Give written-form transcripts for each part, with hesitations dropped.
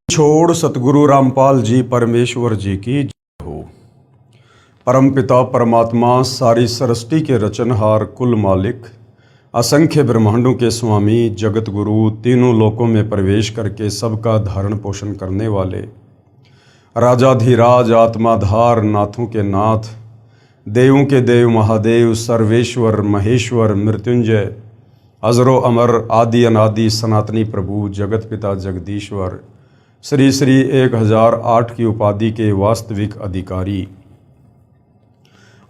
छोड़ सतगुरु रामपाल जी परमेश्वर जी की जय हो। परमपिता परमात्मा सारी सृष्टि के रचनहार कुल मालिक असंख्य ब्रह्मांडों के स्वामी जगत गुरु तीनों लोकों में प्रवेश करके सबका धारण पोषण करने वाले राजाधिराज आत्माधार नाथों के नाथ देवों के देव महादेव सर्वेश्वर महेश्वर मृत्युंजय अजरो अमर आदि अनादि सनातनी प्रभु जगत पिता जगदीश्वर श्री श्री 1008 की उपाधि के वास्तविक अधिकारी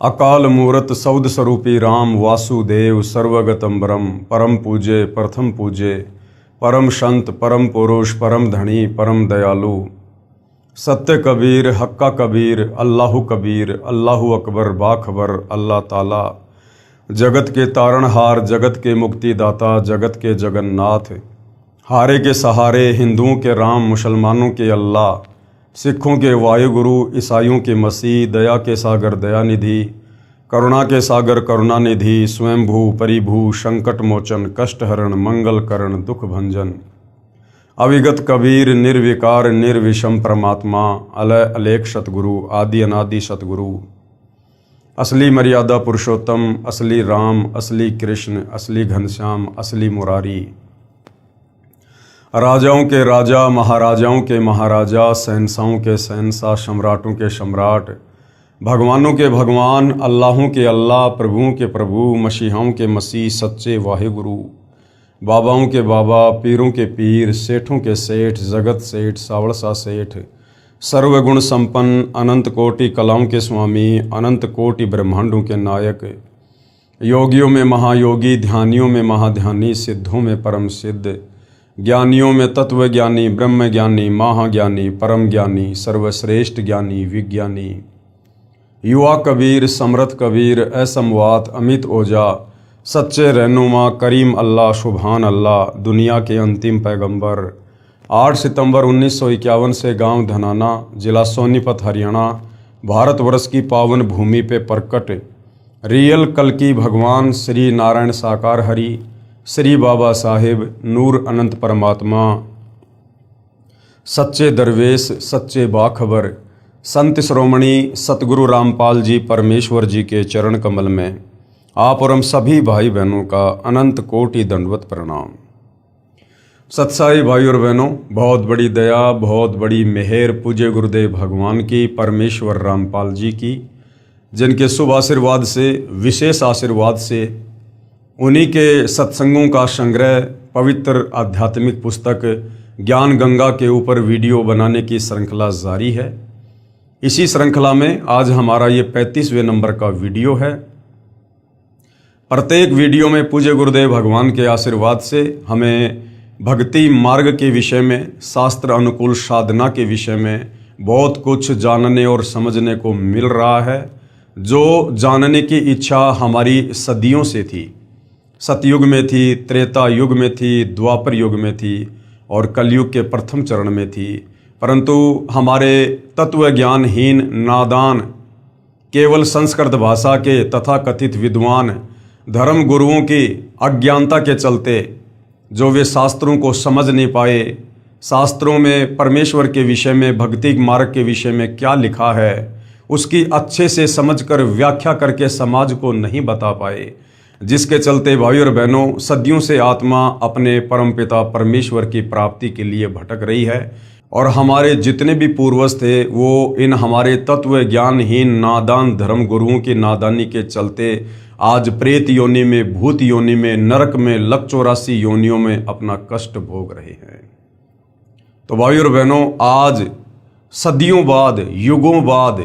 अकाल मूरत सौद स्वरूपी राम वासुदेव सर्वगतम ब्रह्म परम पूज्य प्रथम पूज्य परम संत परम पुरुष परम धनी परम दयालु सत्य कबीर हक्का कबीर अल्लाहु कबीर अल्लाहु अकबर बाखबर अल्लाह ताला जगत के तारणहार जगत के मुक्तिदाता जगत के जगन्नाथ हारे के सहारे हिंदुओं के राम मुसलमानों के अल्लाह सिखों के वायुगुरु ईसाइयों के मसीह दया के सागर दयानिधि करुणा के सागर करुणानिधि स्वयंभू परिभू संकट मोचन कष्टहरण मंगलकरण दुख भंजन अविगत कबीर निर्विकार निर्विषम परमात्मा अलय अलेख सतगुरु आदि अनादि सतगुरु असली मर्यादा पुरुषोत्तम असली राम असली कृष्ण असली घनश्याम असली मुरारी राजाओं के राजा महाराजाओं के महाराजा शहंशाहों के शहंशाह सम्राटों के सम्राट भगवानों के भगवान अल्लाहों के अल्लाह प्रभुओं के प्रभु मसीहाओं के मसीह सच्चे वाहिगुरु बाबाओं के बाबा पीरों के पीर सेठों के सेठ जगत सेठ सावड़सा सेठ सर्वगुण संपन्न अनंत कोटि कलाओं के स्वामी अनंत कोटि ब्रह्मांडों के नायक योगियों में महायोगी ध्यानियों में महाध्यानी सिद्धों में परम सिद्ध ज्ञानियों में तत्व ज्ञानी ब्रह्म ज्ञानी महाज्ञानी परम ज्ञानी सर्वश्रेष्ठ ज्ञानी विज्ञानी युवा कबीर समर्थ कबीर असमवात अमित ओझा सच्चे रहनुमा करीम अल्लाह सुभान अल्लाह दुनिया के अंतिम पैगंबर 8 सितंबर 1951 से गांव धनाना जिला सोनीपत हरियाणा भारतवर्ष की पावन भूमि पे प्रकट रियल कल्कि भगवान श्री नारायण साकार हरि श्री बाबा साहिब नूर अनंत परमात्मा सच्चे दरवेश सच्चे बाखबर संत श्रोमणी सतगुरु रामपाल जी परमेश्वर जी के चरण कमल में आप और हम सभी भाई बहनों का अनंत कोटि दंडवत प्रणाम। सत्साई भाई और बहनों, बहुत बड़ी दया बहुत बड़ी मेहर पूज्य गुरुदेव भगवान की परमेश्वर रामपाल जी की, जिनके शुभ आशीर्वाद से विशेष आशीर्वाद से उन्हीं के सत्संगों का संग्रह पवित्र आध्यात्मिक पुस्तक ज्ञान गंगा के ऊपर वीडियो बनाने की श्रृंखला जारी है। इसी श्रृंखला में आज हमारा ये 35वें नंबर का वीडियो है। प्रत्येक वीडियो में पूज्य गुरुदेव भगवान के आशीर्वाद से हमें भक्ति मार्ग के विषय में शास्त्र अनुकूल साधना के विषय में बहुत कुछ जानने और समझने को मिल रहा है, जो जानने की इच्छा हमारी सदियों से थी। सतयुग में थी, त्रेता युग में थी, द्वापर युग में थी और कलयुग के प्रथम चरण में थी, परंतु हमारे तत्व ज्ञानहीन नादान केवल संस्कृत भाषा के तथाकथित विद्वान धर्म गुरुओं की अज्ञानता के चलते जो वे शास्त्रों को समझ नहीं पाए, शास्त्रों में परमेश्वर के विषय में भक्ति मार्ग के विषय में क्या लिखा है उसकी अच्छे से समझकर व्याख्या करके समाज को नहीं बता पाए, जिसके चलते भाई और बहनों सदियों से आत्मा अपने परमपिता परमेश्वर की प्राप्ति के लिए भटक रही है। और हमारे जितने भी पूर्वज थे वो इन हमारे तत्व ज्ञानहीन नादान धर्म गुरुओं की नादानी के चलते आज प्रेत योनि में, भूत योनि में, नरक में, लक 84 योनियों में अपना कष्ट भोग रहे हैं। तो भाई और बहनों, आज सदियों बाद युगों बाद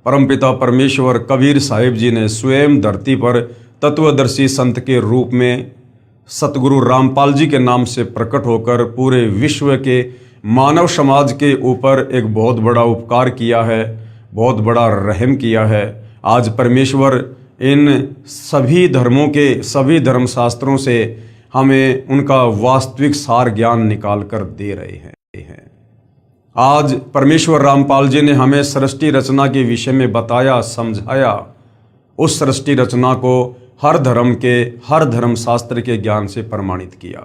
परमपिता परमेश्वर कबीर साहिब जी ने स्वयं धरती पर तत्वदर्शी संत के रूप में सतगुरु रामपाल जी के नाम से प्रकट होकर पूरे विश्व के मानव समाज के ऊपर एक बहुत बड़ा उपकार किया है, बहुत बड़ा रहम किया है। आज परमेश्वर इन सभी धर्मों के सभी धर्मशास्त्रों से हमें उनका वास्तविक सार ज्ञान निकाल कर दे रहे हैं। आज परमेश्वर रामपाल जी ने हमें सृष्टि रचना के विषय में बताया, समझाया। उस सृष्टि रचना को हर धर्म के हर धर्म शास्त्र के ज्ञान से प्रमाणित किया।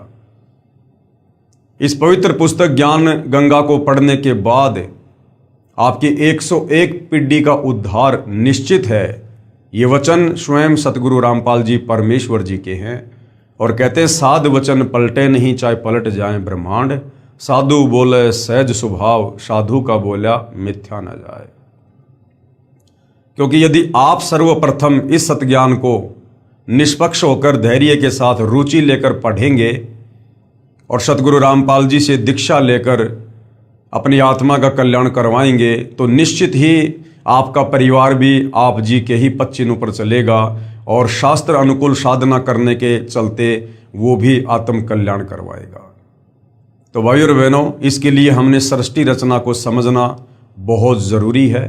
इस पवित्र पुस्तक ज्ञान गंगा को पढ़ने के बाद आपकी 101 पीढ़ी का उद्धार निश्चित है। ये वचन स्वयं सतगुरु रामपाल जी परमेश्वर जी के हैं और कहते हैं, साध वचन पलटे नहीं, चाहे पलट जाए ब्रह्मांड, साधु बोले सहज स्वभाव, साधु का बोला मिथ्या न जाए। क्योंकि यदि आप सर्वप्रथम इस सतज्ञान को निष्पक्ष होकर धैर्य के साथ रुचि लेकर पढ़ेंगे और सतगुरु रामपाल जी से दीक्षा लेकर अपनी आत्मा का कल्याण करवाएंगे, तो निश्चित ही आपका परिवार भी आप जी के ही पद चिन्ह पर चलेगा और शास्त्र अनुकूल साधना करने के चलते वो भी आत्म कल्याण करवाएगा। तो भाइयों और बहनों, इसके लिए हमने सृष्टि रचना को समझना बहुत ज़रूरी है,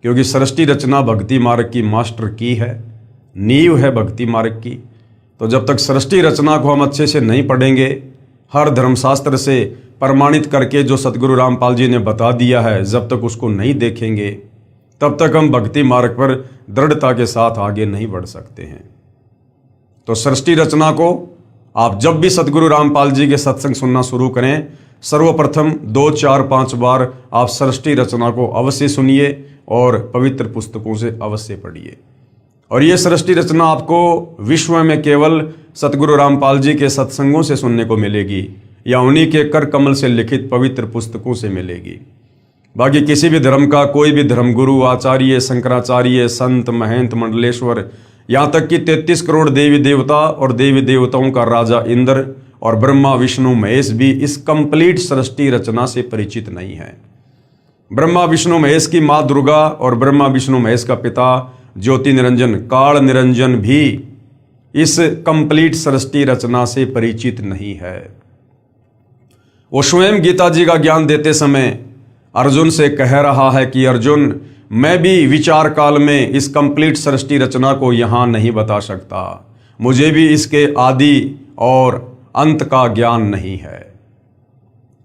क्योंकि सृष्टि रचना भक्ति मार्ग की मास्टर की है, नींव है भक्ति मार्ग की। तो जब तक सृष्टि रचना को हम अच्छे से नहीं पढ़ेंगे, हर धर्मशास्त्र से प्रमाणित करके जो सतगुरु रामपाल जी ने बता दिया है, जब तक उसको नहीं देखेंगे तब तक हम भक्ति मार्ग पर दृढ़ता के साथ आगे नहीं बढ़ सकते हैं। तो सृष्टि रचना को आप जब भी सतगुरु रामपाल जी के सत्संग सुनना शुरू करें, सर्वप्रथम 2, 4, 5 बार आप सृष्टि रचना को अवश्य सुनिए और पवित्र पुस्तकों से अवश्य पढ़िए। और ये सृष्टि रचना आपको विश्व में केवल सतगुरु रामपाल जी के सत्संगों से सुनने को मिलेगी या उन्हीं के कर कमल से लिखित पवित्र पुस्तकों से मिलेगी। बाकी किसी भी धर्म का कोई भी धर्मगुरु, आचार्य, शंकराचार्य, संत, महंत, मंडलेश्वर, यहाँ तक कि 33 करोड़ देवी देवता और देवी देवताओं का राजा इंद्र और ब्रह्मा विष्णु महेश भी इस कंप्लीट सृष्टि रचना से परिचित नहीं है। ब्रह्मा विष्णु महेश की माँ दुर्गा और ब्रह्मा विष्णु महेश का पिता ज्योति निरंजन काल निरंजन भी इस कंप्लीट सृष्टि रचना से परिचित नहीं है। वो स्वयं गीता जी का ज्ञान देते समय अर्जुन से कह रहा है कि अर्जुन, मैं भी विचार काल में इस कंप्लीट सृष्टि रचना को यहाँ नहीं बता सकता, मुझे भी इसके आदि और अंत का ज्ञान नहीं है।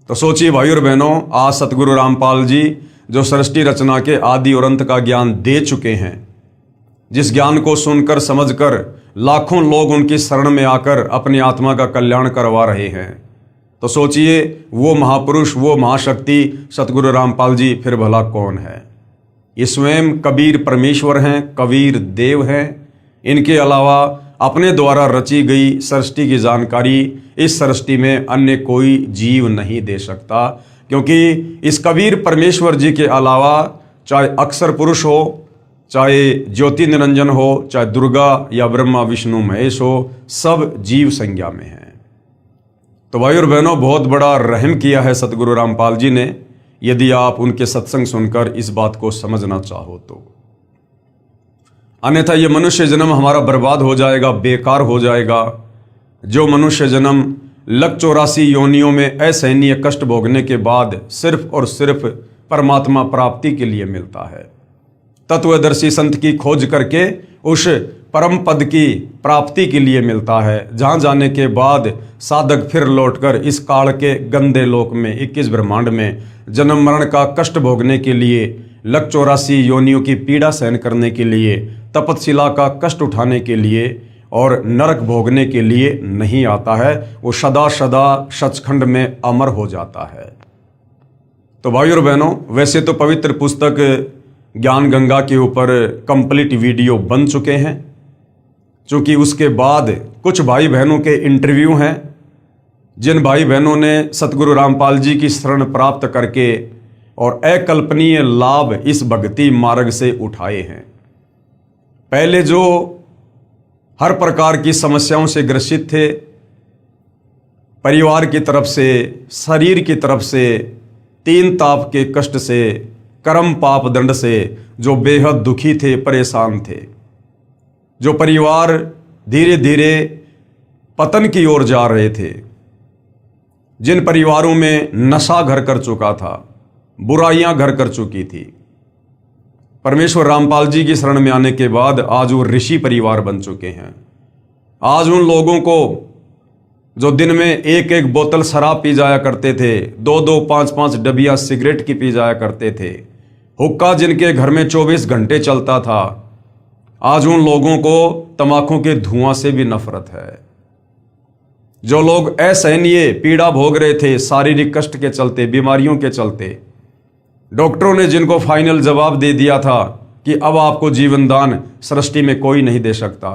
तो सोचिए भाइयों और बहनों, आज सतगुरु रामपाल जी जो सृष्टि रचना के आदि और अंत का ज्ञान दे चुके हैं, जिस ज्ञान को सुनकर समझकर लाखों लोग उनकी शरण में आकर अपनी आत्मा का कल्याण करवा रहे हैं, तो सोचिए वो महापुरुष, वो महाशक्ति सतगुरु रामपाल जी फिर भला कौन है। ये स्वयं कबीर परमेश्वर हैं, कबीर देव हैं। इनके अलावा अपने द्वारा रची गई सृष्टि की जानकारी इस सृष्टि में अन्य कोई जीव नहीं दे सकता, क्योंकि इस कबीर परमेश्वर जी के अलावा चाहे अक्षर पुरुष हो, चाहे ज्योति निरंजन हो, चाहे दुर्गा या ब्रह्मा विष्णु महेश हो, सब जीव संज्ञा में हैं। तो भाई और बहनों, बहुत बड़ा रहम किया है सतगुरु रामपाल जी ने, यदि आप उनके सत्संग सुनकर इस बात को समझना चाहो तो। अन्यथा ये मनुष्य जन्म हमारा बर्बाद हो जाएगा, बेकार हो जाएगा। जो मनुष्य जन्म लग 84 योनियों में असहनीय कष्ट भोगने के बाद सिर्फ और सिर्फ परमात्मा प्राप्ति के लिए मिलता है, तत्वदर्शी संत की खोज करके उस परम पद की प्राप्ति के लिए मिलता है, जहाँ जाने के बाद साधक फिर लौटकर इस काल के गंदे लोक में 21 ब्रह्मांड में जन्म मरण का कष्ट भोगने के लिए, लग 84 योनियों की पीड़ा सहन करने के लिए, तपतशिला का कष्ट उठाने के लिए और नरक भोगने के लिए नहीं आता है। वो सदा सदा सचखंड में अमर हो जाता है। तो भाइयों और बहनों, वैसे तो पवित्र पुस्तक ज्ञान गंगा के ऊपर कंप्लीट वीडियो बन चुके हैं, क्योंकि उसके बाद कुछ भाई बहनों के इंटरव्यू हैं, जिन भाई बहनों ने सतगुरु रामपाल जी की शरण प्राप्त करके और अकल्पनीय लाभ इस भक्ति मार्ग से उठाए हैं। पहले जो हर प्रकार की समस्याओं से ग्रसित थे, परिवार की तरफ से, शरीर की तरफ से, 3 ताप के कष्ट से, कर्म पाप दंड से जो बेहद दुखी थे, परेशान थे, जो परिवार धीरे धीरे पतन की ओर जा रहे थे, जिन परिवारों में नशा घर कर चुका था, बुराइयां घर कर चुकी थी, परमेश्वर रामपाल जी की शरण में आने के बाद आज वो ऋषि परिवार बन चुके हैं। आज उन लोगों को जो दिन में 1-1 बोतल शराब पी जाया करते थे, 2-2, 5-5 डबिया सिगरेट की पी जाया करते थे, हुक्का जिनके घर में 24 घंटे चलता था, आज उन लोगों को तंबाकू के धुआं से भी नफरत है। जो लोग असहनीय पीड़ा भोग रहे थे शारीरिक कष्ट के चलते, बीमारियों के चलते, डॉक्टरों ने जिनको फाइनल जवाब दे दिया था कि अब आपको जीवन दान सृष्टि में कोई नहीं दे सकता,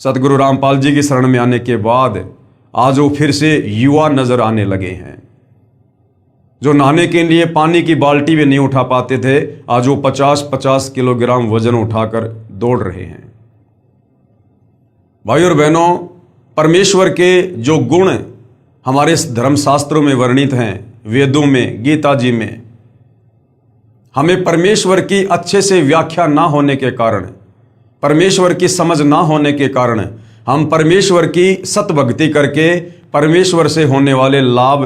सतगुरु रामपाल जी की शरण में आने के बाद आज वो फिर से युवा नजर आने लगे हैं। जो नहाने के लिए पानी की बाल्टी भी नहीं उठा पाते थे, आज वो 50-50 किलोग्राम वजन उठाकर दौड़ रहे हैं। भाई और बहनों, परमेश्वर के जो गुण हमारे धर्मशास्त्रों में वर्णित हैं, वेदों में, गीता जी में, हमें परमेश्वर की अच्छे से व्याख्या ना होने के कारण, परमेश्वर की समझ ना होने के कारण हम परमेश्वर की सतभक्ति करके परमेश्वर से होने वाले लाभ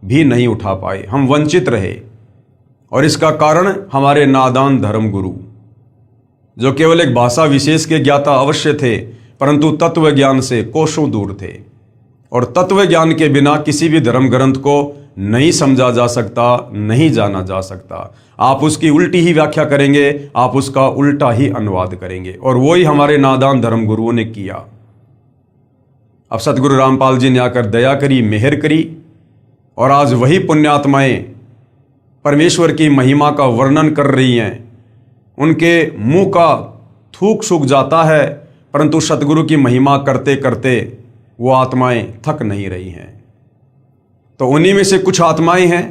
भी नहीं उठा पाए, हम वंचित रहे। और इसका कारण हमारे नादान धर्म गुरु, जो केवल एक भाषा विशेष के ज्ञाता अवश्य थे, परंतु तत्व ज्ञान से कोसों दूर थे। और तत्व ज्ञान के बिना किसी भी धर्म ग्रंथ को नहीं समझा जा सकता, नहीं जाना जा सकता। आप उसकी उल्टी ही व्याख्या करेंगे, आप उसका उल्टा ही अनुवाद करेंगे, और वही हमारे नादान धर्म गुरुओं ने किया। अब सतगुरु रामपाल जी ने आकर दया करी, मेहर करी, और आज वही पुण्यात्माएं परमेश्वर की महिमा का वर्णन कर रही हैं। उनके मुंह का थूक सूख जाता है, परंतु सतगुरु की महिमा करते करते वो आत्माएं थक नहीं रही हैं। तो उन्हीं में से कुछ आत्माएं हैं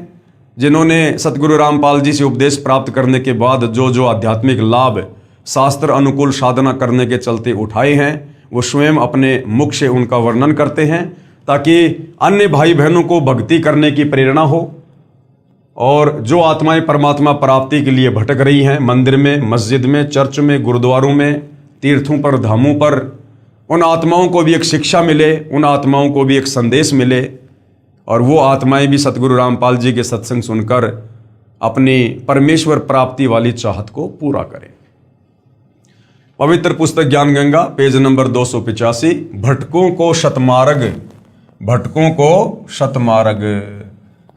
जिन्होंने सतगुरु रामपाल जी से उपदेश प्राप्त करने के बाद जो जो आध्यात्मिक लाभ शास्त्र अनुकूल साधना करने के चलते उठाए हैं, वो स्वयं अपने मुख से उनका वर्णन करते हैं, ताकि अन्य भाई बहनों को भक्ति करने की प्रेरणा हो। और जो आत्माएं परमात्मा प्राप्ति के लिए भटक रही हैं, मंदिर में, मस्जिद में, चर्च में, गुरुद्वारों में, तीर्थों पर, धामों पर, उन आत्माओं को भी एक शिक्षा मिले, उन आत्माओं को भी एक संदेश मिले, और वो आत्माएं भी सतगुरु रामपाल जी के सत्संग सुनकर अपनी परमेश्वर प्राप्ति वाली चाहत को पूरा करें। पवित्र पुस्तक ज्ञान गंगा, पेज नंबर 285, भटकों को शतमार्ग, भटकों को शतमार्ग।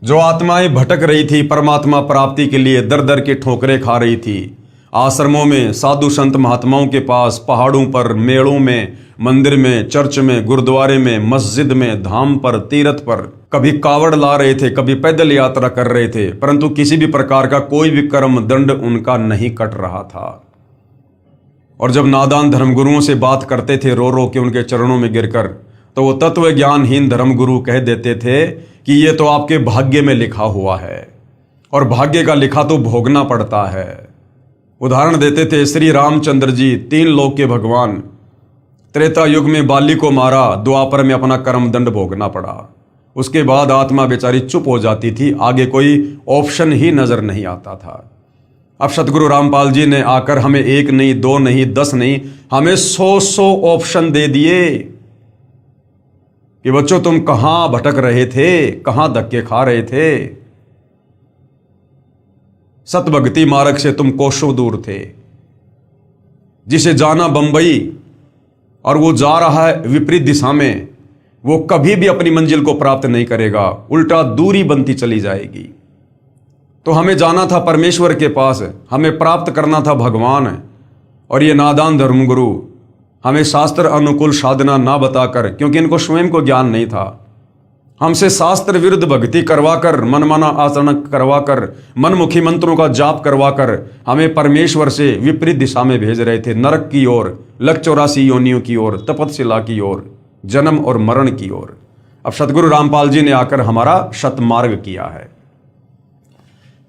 जो आत्माएं भटक रही थी, परमात्मा प्राप्ति के लिए दर दर के ठोकरें खा रही थी, आश्रमों में, साधु संत महात्माओं के पास, पहाड़ों पर, मेड़ों में, मंदिर में, चर्च में, गुरुद्वारे में, मस्जिद में, धाम पर, तीर्थ पर, कभी कावड़ ला रहे थे, कभी पैदल यात्रा कर रहे थे, परंतु किसी भी प्रकार का कोई भी कर्म दंड उनका नहीं कट रहा था। और जब नादान धर्मगुरुओं से बात करते थे रो रो के उनके चरणों में गिरकर, तो वो तत्व ज्ञानहीन धर्मगुरु कह देते थे कि ये तो आपके भाग्य में लिखा हुआ है, और भाग्य का लिखा तो भोगना पड़ता है। उदाहरण देते थे, श्री रामचंद्र जी 3 लोक के भगवान, त्रेता युग में बाली को मारा, द्वापर में अपना कर्म दंड भोगना पड़ा। उसके बाद आत्मा बेचारी चुप हो जाती थी, आगे कोई ऑप्शन ही नजर नहीं आता था। अब सतगुरु रामपाल जी ने आकर हमें 1 नहीं, 2 नहीं, 10 नहीं, हमें 100 ऑप्शन दे दिए कि बच्चों तुम कहां भटक रहे थे, कहां धक्के खा रहे थे। सतभक्ति मार्ग से तुम कोसों दूर थे। जिसे जाना बंबई और वो जा रहा है विपरीत दिशा में, वो कभी भी अपनी मंजिल को प्राप्त नहीं करेगा, उल्टा दूरी बनती चली जाएगी। तो हमें जाना था परमेश्वर के पास, हमें प्राप्त करना था भगवान। और ये नादान धर्मगुरु हमें शास्त्र अनुकूल साधना ना बताकर, क्योंकि इनको स्वयं को ज्ञान नहीं था, हमसे शास्त्र विरुद्ध भक्ति करवाकर, मनमाना आचरण करवाकर, मनमुखी मंत्रों का जाप करवाकर हमें परमेश्वर से विपरीत दिशा में भेज रहे थे, नरक की ओर, लक 84 योनियों की ओर, तपतशिला की ओर, जन्म और मरण की ओर। अब सतगुरु रामपाल जी ने आकर हमारा शतमार्ग किया है।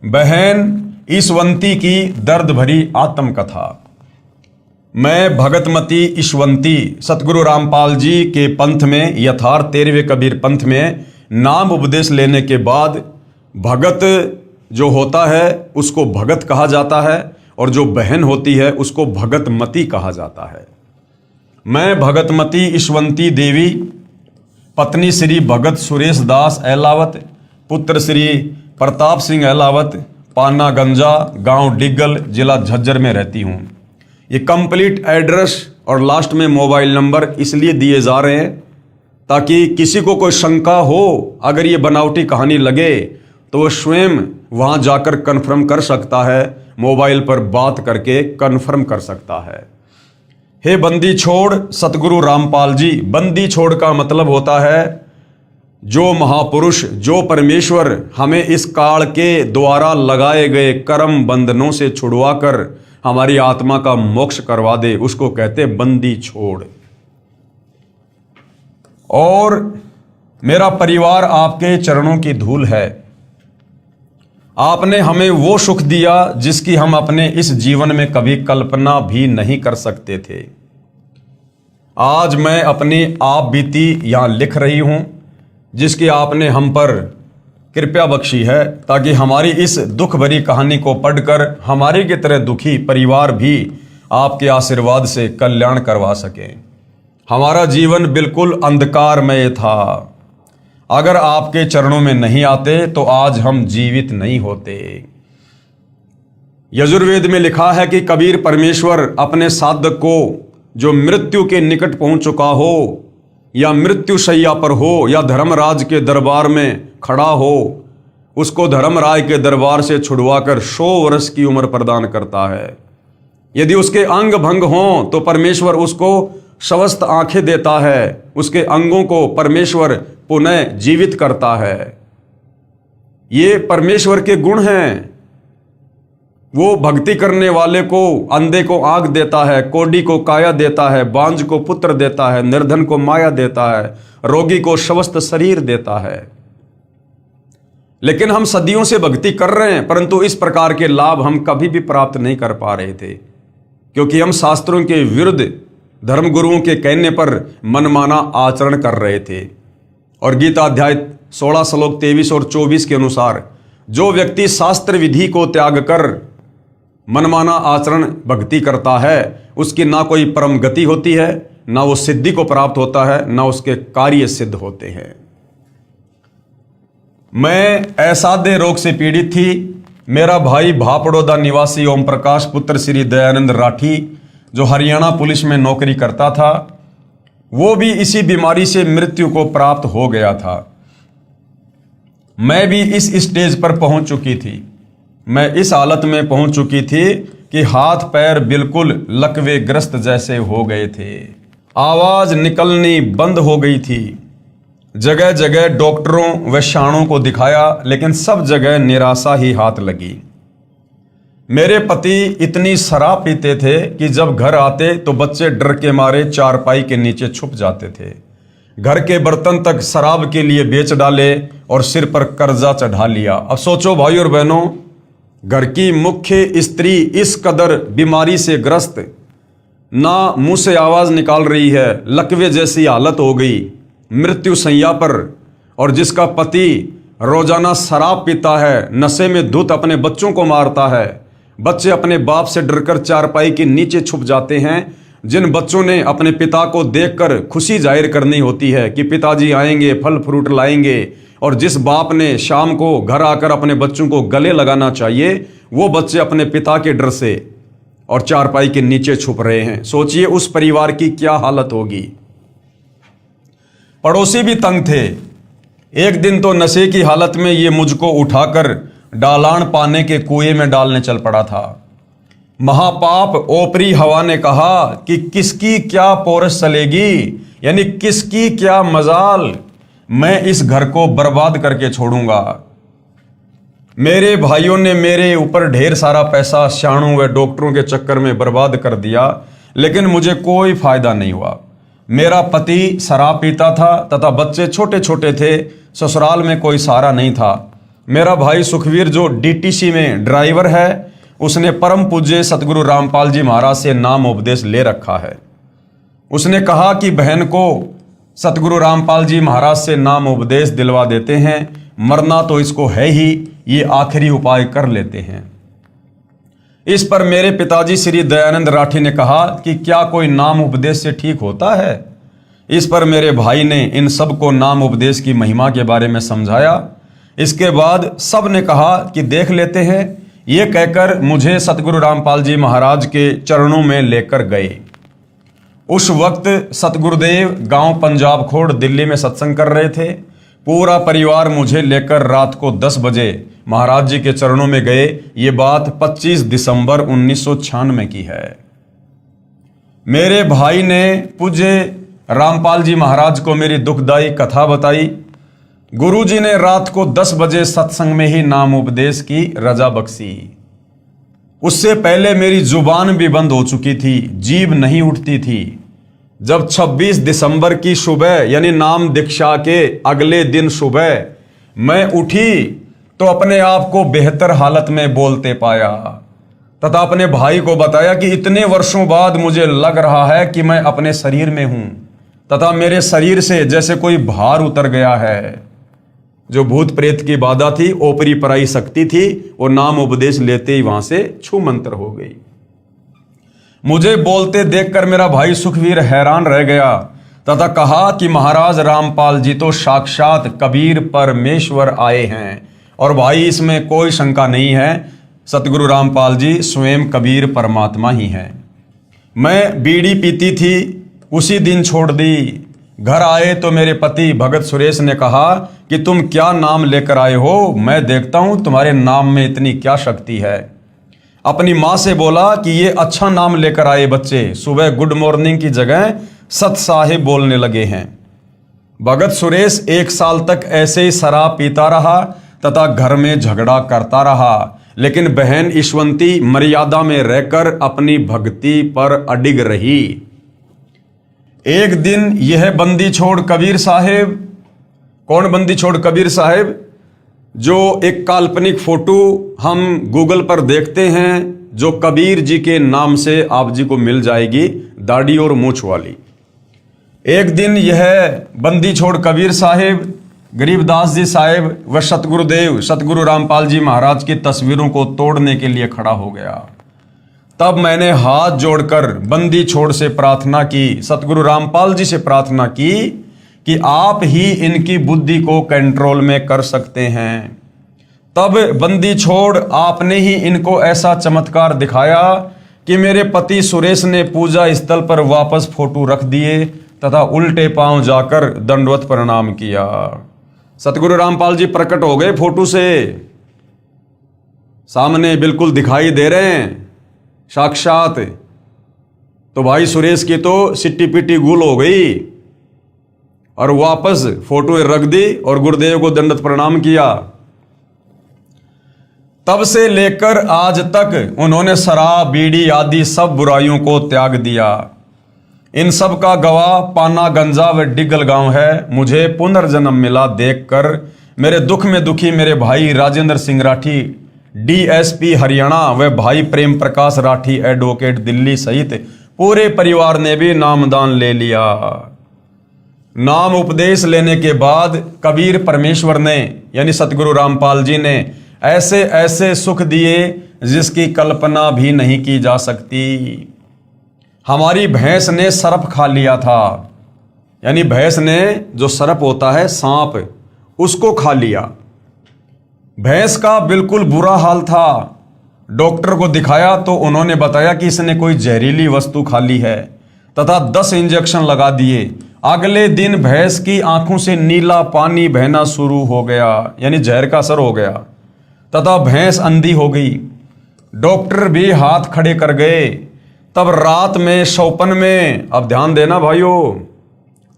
बहन ईशवंती की दर्द भरी आत्मकथा। मैं भगतमती ईशवंती सतगुरु रामपाल जी के पंथ में, यथार्थ 13वें कबीर पंथ में नाम उपदेश लेने के बाद भगत जो होता है उसको भगत कहा जाता है, और जो बहन होती है उसको भगतमती कहा जाता है। मैं भगतमती ईशवंती देवी, पत्नी श्री भगत सुरेश दास अहलावत, पुत्र श्री प्रताप सिंह अहलावत, पाना गंजा, गांव डिग्गल, जिला झज्जर में रहती हूँ। ये कंप्लीट एड्रेस और लास्ट में मोबाइल नंबर इसलिए दिए जा रहे हैं ताकि किसी को कोई शंका हो, अगर ये बनावटी कहानी लगे तो वो स्वयं वहाँ जाकर कन्फर्म कर सकता है, मोबाइल पर बात करके कन्फर्म कर सकता है। हे बंदी छोड़ सतगुरु रामपाल जी। बंदी छोड़ का मतलब होता है जो महापुरुष, जो परमेश्वर हमें इस काल के द्वारा लगाए गए कर्म बंधनों से छुड़वाकर हमारी आत्मा का मोक्ष करवा दे, उसको कहते बंदी छोड़। और मेरा परिवार आपके चरणों की धूल है। आपने हमें वो सुख दिया जिसकी हम अपने इस जीवन में कभी कल्पना भी नहीं कर सकते थे। आज मैं अपनी आप बीती यहां लिख रही हूं, जिसकी आपने हम पर कृपया बख्शी है, ताकि हमारी इस दुख भरी कहानी को पढ़कर हमारे की तरह दुखी परिवार भी आपके आशीर्वाद से कल्याण करवा सके। हमारा जीवन बिल्कुल अंधकारमय था। अगर आपके चरणों में नहीं आते तो आज हम जीवित नहीं होते। यजुर्वेद में लिखा है कि कबीर परमेश्वर अपने साधक को जो मृत्यु के निकट पहुंच चुका हो, या मृत्यु शैया पर हो, या धर्मराज के दरबार में खड़ा हो, उसको धर्मराज के दरबार से छुड़वाकर 100 वर्ष की उम्र प्रदान करता है। यदि उसके अंग भंग हों तो परमेश्वर उसको स्वस्थ आंखें देता है, उसके अंगों को परमेश्वर पुनः जीवित करता है। ये परमेश्वर के गुण हैं। वो भक्ति करने वाले को, अंधे को आंख देता है, कोढ़ी को काया देता है, बांझ को पुत्र देता है, निर्धन को माया देता है, रोगी को स्वस्थ शरीर देता है। लेकिन हम सदियों से भक्ति कर रहे हैं, परंतु इस प्रकार के लाभ हम कभी भी प्राप्त नहीं कर पा रहे थे, क्योंकि हम शास्त्रों के विरुद्ध धर्मगुरुओं के कहने पर मनमाना आचरण कर रहे थे। और गीता अध्याय 16 श्लोक 23 और 24 के अनुसार जो व्यक्ति शास्त्र विधि को त्याग कर मनमाना आचरण भक्ति करता है, उसकी ना कोई परम गति होती है, ना वो सिद्धि को प्राप्त होता है, ना उसके कार्य सिद्ध होते हैं। मैं असाध्य रोग से पीड़ित थी। मेरा भाई भापड़ोदा निवासी ओम प्रकाश पुत्र श्री दयानंद राठी, जो हरियाणा पुलिस में नौकरी करता था, वो भी इसी बीमारी से मृत्यु को प्राप्त हो गया था। मैं भी इस स्टेज पर पहुंच चुकी थी। मैं इस हालत में पहुंच चुकी थी कि हाथ पैर बिल्कुल लकवे ग्रस्त जैसे हो गए थे। आवाज निकलनी बंद हो गई थी। जगह जगह डॉक्टरों व शाणों को दिखाया, लेकिन सब जगह निराशा ही हाथ लगी। मेरे पति इतनी शराब पीते थे कि जब घर आते तो बच्चे डर के मारे चारपाई के नीचे छुप जाते थे। घर के बर्तन तक शराब के लिए बेच डाले और सिर पर कर्जा चढ़ा लिया। अब सोचो भाई और बहनों, घर की मुख्य स्त्री इस कदर बीमारी से ग्रस्त, ना मुंह से आवाज निकाल रही है, लकवे जैसी हालत हो गई, मृत्यु शैया पर, और जिसका पति रोजाना शराब पीता है, नशे में धुत अपने बच्चों को मारता है। बच्चे अपने बाप से डरकर चारपाई के नीचे छुप जाते हैं। जिन बच्चों ने अपने पिता को देखकर खुशी जाहिर करनी होती है कि पिताजी आएंगे, फल फ्रूट लाएंगे, और जिस बाप ने शाम को घर आकर अपने बच्चों को गले लगाना चाहिए, वो बच्चे अपने पिता के डर से और चारपाई के नीचे छुप रहे हैं। सोचिए उस परिवार की क्या हालत होगी। पड़ोसी भी तंग थे। एक दिन तो नशे की हालत में ये मुझको उठाकर डालान पाने के कुएं में डालने चल पड़ा था। महापाप ओपरी हवा ने कहा कि किसकी क्या पोरस चलेगी, यानी किसकी क्या मजाल, मैं इस घर को बर्बाद करके छोड़ूंगा। मेरे भाइयों ने मेरे ऊपर ढेर सारा पैसा शाणों व डॉक्टरों के चक्कर में बर्बाद कर दिया, लेकिन मुझे कोई फायदा नहीं हुआ। मेरा पति शराब पीता था तथा बच्चे छोटे छोटे थे। ससुराल में कोई सहारा नहीं था। मेरा भाई सुखवीर, जो डीटीसी में ड्राइवर है, उसने परम पूज्य सतगुरु रामपाल जी महाराज से नाम उपदेश ले रखा है। उसने कहा कि बहन को सतगुरु रामपाल जी महाराज से नाम उपदेश दिलवा देते हैं, मरना तो इसको है ही, ये आखिरी उपाय कर लेते हैं। इस पर मेरे पिताजी श्री दयानंद राठी ने कहा कि क्या कोई नाम उपदेश से ठीक होता है। इस पर मेरे भाई ने इन सब को नाम उपदेश की महिमा के बारे में समझाया। इसके बाद सब ने कहा कि देख लेते हैं। ये कहकर मुझे सतगुरु रामपाल जी महाराज के चरणों में लेकर गए। उस वक्त सतगुरुदेव गांव पंजाब खोड़ दिल्ली में सत्संग कर रहे थे। पूरा परिवार मुझे लेकर रात को 10 बजे महाराज जी के चरणों में गए। ये बात 25 दिसंबर 1996 की है। मेरे भाई ने पूज्य रामपाल जी महाराज को मेरी दुखदाई कथा बताई। गुरुजी ने रात को 10 बजे सत्संग में ही नाम उपदेश की रजा बख्शी। उससे पहले मेरी जुबान भी बंद हो चुकी थी, जीभ नहीं उठती थी। जब 26 दिसंबर की सुबह यानी नाम दीक्षा के अगले दिन सुबह मैं उठी तो अपने आप को बेहतर हालत में बोलते पाया तथा अपने भाई को बताया कि इतने वर्षों बाद मुझे लग रहा है कि मैं अपने शरीर में हूं तथा मेरे शरीर से जैसे कोई भार उतर गया है। जो भूत प्रेत की बाधा थी, ओपरी पराई शक्ति थी, वो नाम उपदेश लेते ही वहां से छू मंतर हो गई। मुझे बोलते देखकर मेरा भाई सुखवीर हैरान रह गया तथा कहा कि महाराज रामपाल जी तो साक्षात कबीर परमेश्वर आए हैं। और भाई इसमें कोई शंका नहीं है, सतगुरु रामपाल जी स्वयं कबीर परमात्मा ही हैं। मैं बीड़ी पीती थी, उसी दिन छोड़ दी। घर आए तो मेरे पति भगत सुरेश ने कहा कि तुम क्या नाम लेकर आए हो, मैं देखता हूं तुम्हारे नाम में इतनी क्या शक्ति है। अपनी माँ से बोला कि ये अच्छा नाम लेकर आए बच्चे, सुबह गुड मॉर्निंग की जगह सत साहिब बोलने लगे हैं। भगत सुरेश 1 साल तक ऐसे ही शराब पीता रहा तथा घर में झगड़ा करता रहा, लेकिन बहन ईश्वंती मर्यादा में रहकर अपनी भक्ति पर अडिग रही। एक दिन यह बंदी छोड़ कबीर साहेब, कौन बंदी छोड़ कबीर साहेब, जो एक काल्पनिक फोटो हम गूगल पर देखते हैं, जो कबीर जी के नाम से आप जी को मिल जाएगी, दाढ़ी और मूछ वाली। एक दिन यह बंदी छोड़ कबीर साहेब गरीबदास जी साहेब व सतगुरुदेव सतगुरु रामपाल जी महाराज की तस्वीरों को तोड़ने के लिए खड़ा हो गया। तब मैंने हाथ जोड़कर बंदी छोड़ से प्रार्थना की, सतगुरु रामपाल जी से प्रार्थना की कि आप ही इनकी बुद्धि को कंट्रोल में कर सकते हैं। तब बंदी छोड़ आपने ही इनको ऐसा चमत्कार दिखाया कि मेरे पति सुरेश ने पूजा स्थल पर वापस फोटो रख दिए तथा उल्टे पांव जाकर दंडवत प्रणाम किया। सतगुरु रामपाल जी प्रकट हो गए, फोटो से सामने बिल्कुल दिखाई दे रहे हैं साक्षात। तो भाई सुरेश की तो सिट्टी पिट्टी गुल हो गई और वापस फोटो रख दी और गुरुदेव को दंडवत प्रणाम किया। तब से लेकर आज तक उन्होंने शराब बीड़ी आदि सब बुराइयों को त्याग दिया। इन सब का गवाह पाना गंजा व डिगल गांव है। मुझे पुनर्जन्म मिला देखकर मेरे दुख में दुखी मेरे भाई राजेंद्र सिंह राठी डीएसपी हरियाणा व भाई प्रेम प्रकाश राठी एडवोकेट दिल्ली सहित पूरे परिवार ने भी नामदान ले लिया। नाम उपदेश लेने के बाद कबीर परमेश्वर ने यानी सतगुरु रामपाल जी ने ऐसे ऐसे सुख दिए जिसकी कल्पना भी नहीं की जा सकती। हमारी भैंस ने सर्प खा लिया था, यानी भैंस ने जो सर्प होता है सांप, उसको खा लिया। भैंस का बिल्कुल बुरा हाल था। डॉक्टर को दिखाया तो उन्होंने बताया कि इसने कोई जहरीली वस्तु खा ली है तथा 10 इंजेक्शन लगा दिए। अगले दिन भैंस की आंखों से नीला पानी बहना शुरू हो गया, यानी जहर का असर हो गया तथा भैंस अंधी हो गई। डॉक्टर भी हाथ खड़े कर गए। तब रात में शौपन में, अब ध्यान देना भाइयों,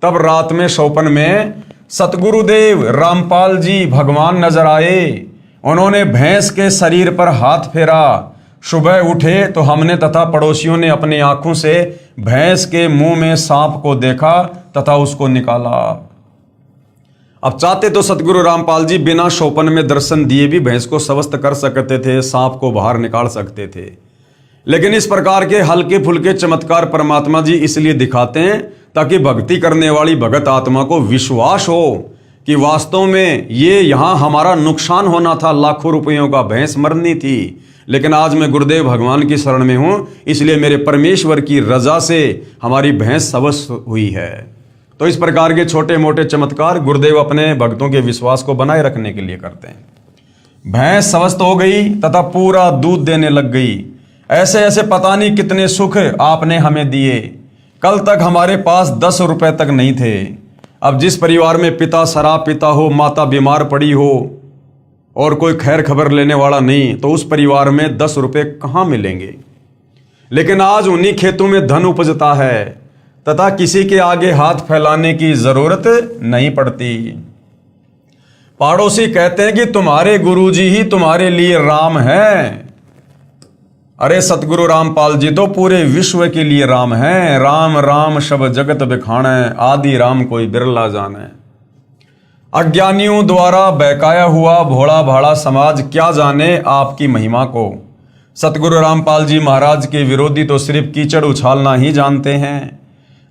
तब रात में शौपन में सतगुरुदेव रामपाल जी भगवान नजर आए। उन्होंने भैंस के शरीर पर हाथ फेरा। सुबह उठे तो हमने तथा पड़ोसियों ने अपनी आंखों से भैंस के मुंह में सांप को देखा तथा उसको निकाला। अब चाहते तो सतगुरु रामपाल जी बिना शौपन में दर्शन दिए भी भैंस को स्वस्थ कर सकते थे, सांप को बाहर निकाल सकते थे, लेकिन इस प्रकार के हल्के फुल्के चमत्कार परमात्मा जी इसलिए दिखाते हैं ताकि भक्ति करने वाली भगत आत्मा को विश्वास हो कि वास्तव में ये यहाँ हमारा नुकसान होना था, लाखों रुपयों का भैंस मरनी थी, लेकिन आज मैं गुरुदेव भगवान की शरण में हूँ, इसलिए मेरे परमेश्वर की रजा से हमारी भैंस स्वस्थ हुई है। तो इस प्रकार के छोटे मोटे चमत्कार गुरुदेव अपने भक्तों के विश्वास को बनाए रखने के लिए करते हैं। भैंस स्वस्थ हो गई तथा पूरा दूध देने लग गई। ऐसे ऐसे पता नहीं कितने सुख आपने हमें दिए। कल तक हमारे पास 10 रुपए तक नहीं थे। अब जिस परिवार में पिता शराब पीता हो, माता बीमार पड़ी हो और कोई खैर खबर लेने वाला नहीं, तो उस परिवार में 10 रुपए कहाँ मिलेंगे। लेकिन आज उन्हीं खेतों में धन उपजता है तथा किसी के आगे हाथ फैलाने की जरूरत नहीं पड़ती। पड़ोसी कहते हैं कि तुम्हारे गुरुजी ही तुम्हारे लिए राम हैं। अरे सतगुरु रामपाल जी तो पूरे विश्व के लिए राम हैं। राम राम शब जगत बिखाणे, आदि राम कोई बिरला जाने। अज्ञानियों द्वारा बहकाया हुआ भोला भाला समाज क्या जाने आपकी महिमा को। सतगुरु रामपाल जी महाराज के विरोधी तो सिर्फ कीचड़ उछालना ही जानते हैं।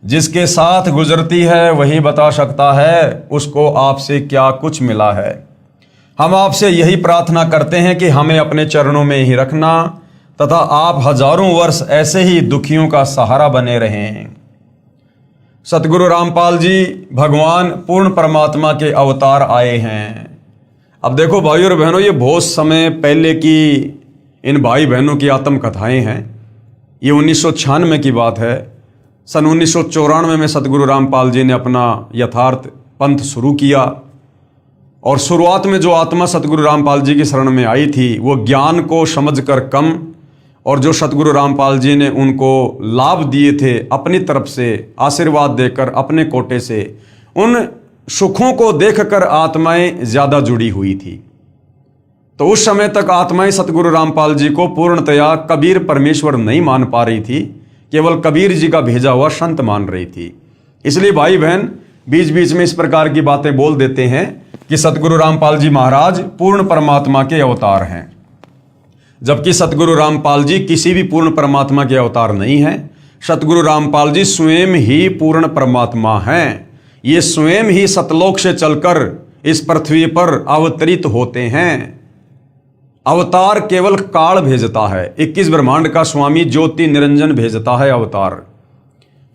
जिसके साथ गुजरती है वही बता सकता है उसको आपसे क्या कुछ मिला है। हम आपसे यही प्रार्थना करते हैं कि हमें अपने चरणों में ही रखना तथा आप हजारों वर्ष ऐसे ही दुखियों का सहारा बने रहें। सतगुरु रामपाल जी भगवान पूर्ण परमात्मा के अवतार आए हैं। अब देखो भाई और बहनों, ये बहुत समय पहले की इन भाई बहनों की आत्मकथाएं हैं। ये 1996 की बात है। सन 1994 में सतगुरु रामपाल जी ने अपना यथार्थ पंथ शुरू किया और शुरुआत में जो आत्मा सतगुरु रामपाल जी की शरण में आई थी वो ज्ञान को समझकर कम, और जो सतगुरु रामपाल जी ने उनको लाभ दिए थे अपनी तरफ से आशीर्वाद देकर अपने कोटे से, उन सुखों को देखकर आत्माएं ज़्यादा जुड़ी हुई थी। तो उस समय तक आत्माएं सतगुरु रामपाल जी को पूर्णतया कबीर परमेश्वर नहीं मान पा रही थी, केवल कबीर जी का भेजा हुआ संत मान रही थी। इसलिए भाई बहन बीच बीच में इस प्रकार की बातें बोल देते हैं कि सतगुरु रामपाल जी महाराज पूर्ण परमात्मा के अवतार हैं, जबकि सतगुरु रामपाल जी किसी भी पूर्ण परमात्मा के अवतार नहीं हैं। सतगुरु रामपाल जी स्वयं ही पूर्ण परमात्मा हैं। ये स्वयं ही सतलोक से चलकर इस पृथ्वी पर अवतरित होते हैं। अवतार केवल काल भेजता है। 21 ब्रह्मांड का स्वामी ज्योति निरंजन भेजता है अवतार,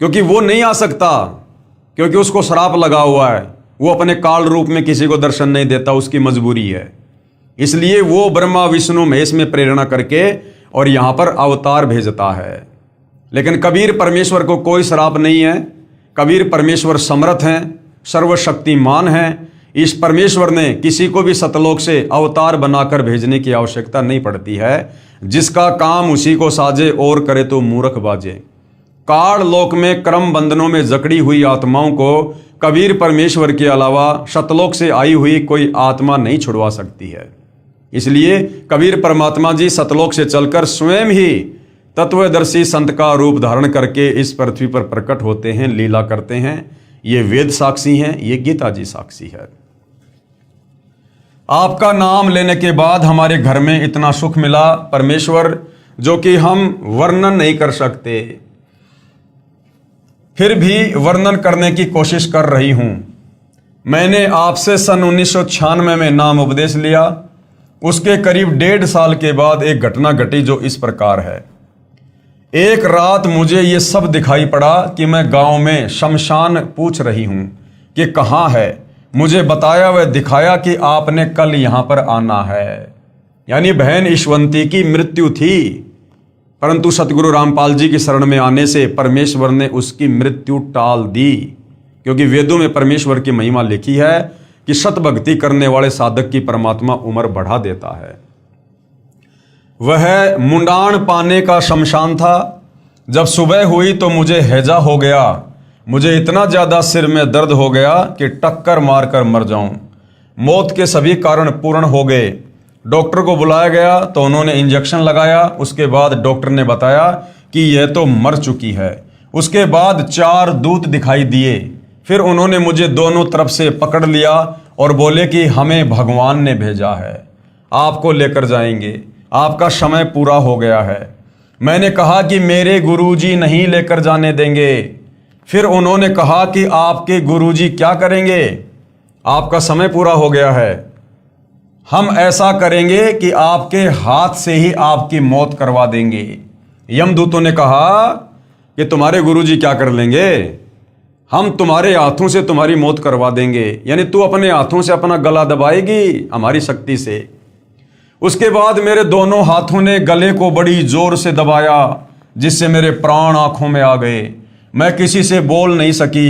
क्योंकि वो नहीं आ सकता, क्योंकि उसको श्राप लगा हुआ है। वो अपने काल रूप में किसी को दर्शन नहीं देता, उसकी मजबूरी है। इसलिए वो ब्रह्मा विष्णु महेश में प्रेरणा करके और यहां पर अवतार भेजता है। लेकिन कबीर परमेश्वर को कोई श्राप नहीं है। कबीर परमेश्वर समर्थ हैं, सर्वशक्तिमान हैं। इस परमेश्वर ने किसी को भी सतलोक से अवतार बनाकर भेजने की आवश्यकता नहीं पड़ती है। जिसका काम उसी को साजे और करे तो मूर्ख बाजे। काल लोक में क्रम बंधनों में जकड़ी हुई आत्माओं को कबीर परमेश्वर के अलावा सतलोक से आई हुई कोई आत्मा नहीं छुड़वा सकती है। इसलिए कबीर परमात्मा जी सतलोक से चलकर स्वयं ही तत्वदर्शी संत का रूप धारण करके इस पृथ्वी पर प्रकट होते हैं, लीला करते हैं। ये वेद साक्षी हैं, ये गीता जी साक्षी है। आपका नाम लेने के बाद हमारे घर में इतना सुख मिला परमेश्वर, जो कि हम वर्णन नहीं कर सकते। फिर भी वर्णन करने की कोशिश कर रही हूं। मैंने आपसे सन 1996 में नाम उपदेश लिया। उसके करीब 1.5 साल के बाद एक घटना घटी जो इस प्रकार है। एक रात मुझे ये सब दिखाई पड़ा कि मैं गांव में शमशान पूछ रही हूं कि कहाँ है। मुझे बताया व दिखाया कि आपने कल यहां पर आना है। यानी बहन ईश्वंती की मृत्यु थी, परंतु सतगुरु रामपाल जी की शरण में आने से परमेश्वर ने उसकी मृत्यु टाल दी। क्योंकि वेदों में परमेश्वर की महिमा लिखी है कि सत भक्ति करने वाले साधक की परमात्मा उम्र बढ़ा देता है। वह मुंडान पाने का शमशान था। जब सुबह हुई तो मुझे हैजा हो गया। मुझे इतना ज़्यादा सिर में दर्द हो गया कि टक्कर मारकर मर जाऊं। मौत के सभी कारण पूर्ण हो गए। डॉक्टर को बुलाया गया तो उन्होंने इंजेक्शन लगाया। उसके बाद डॉक्टर ने बताया कि यह तो मर चुकी है। उसके बाद 4 दूत दिखाई दिए। फिर उन्होंने मुझे दोनों तरफ से पकड़ लिया और बोले कि हमें भगवान ने भेजा है, आपको लेकर जाएंगे, आपका समय पूरा हो गया है। मैंने कहा कि मेरे गुरुजी नहीं लेकर जाने देंगे। फिर उन्होंने कहा कि आपके गुरुजी क्या करेंगे, आपका समय पूरा हो गया है। हम ऐसा करेंगे कि आपके हाथ से ही आपकी मौत करवा देंगे। यमदूतों ने कहा कि तुम्हारे गुरुजी क्या कर लेंगे, हम तुम्हारे हाथों से तुम्हारी मौत करवा देंगे। यानी तू अपने हाथों से अपना गला दबाएगी हमारी शक्ति से। उसके बाद मेरे दोनों हाथों ने गले को बड़ी जोर से दबाया, जिससे मेरे प्राण आंखों में आ गए। मैं किसी से बोल नहीं सकी।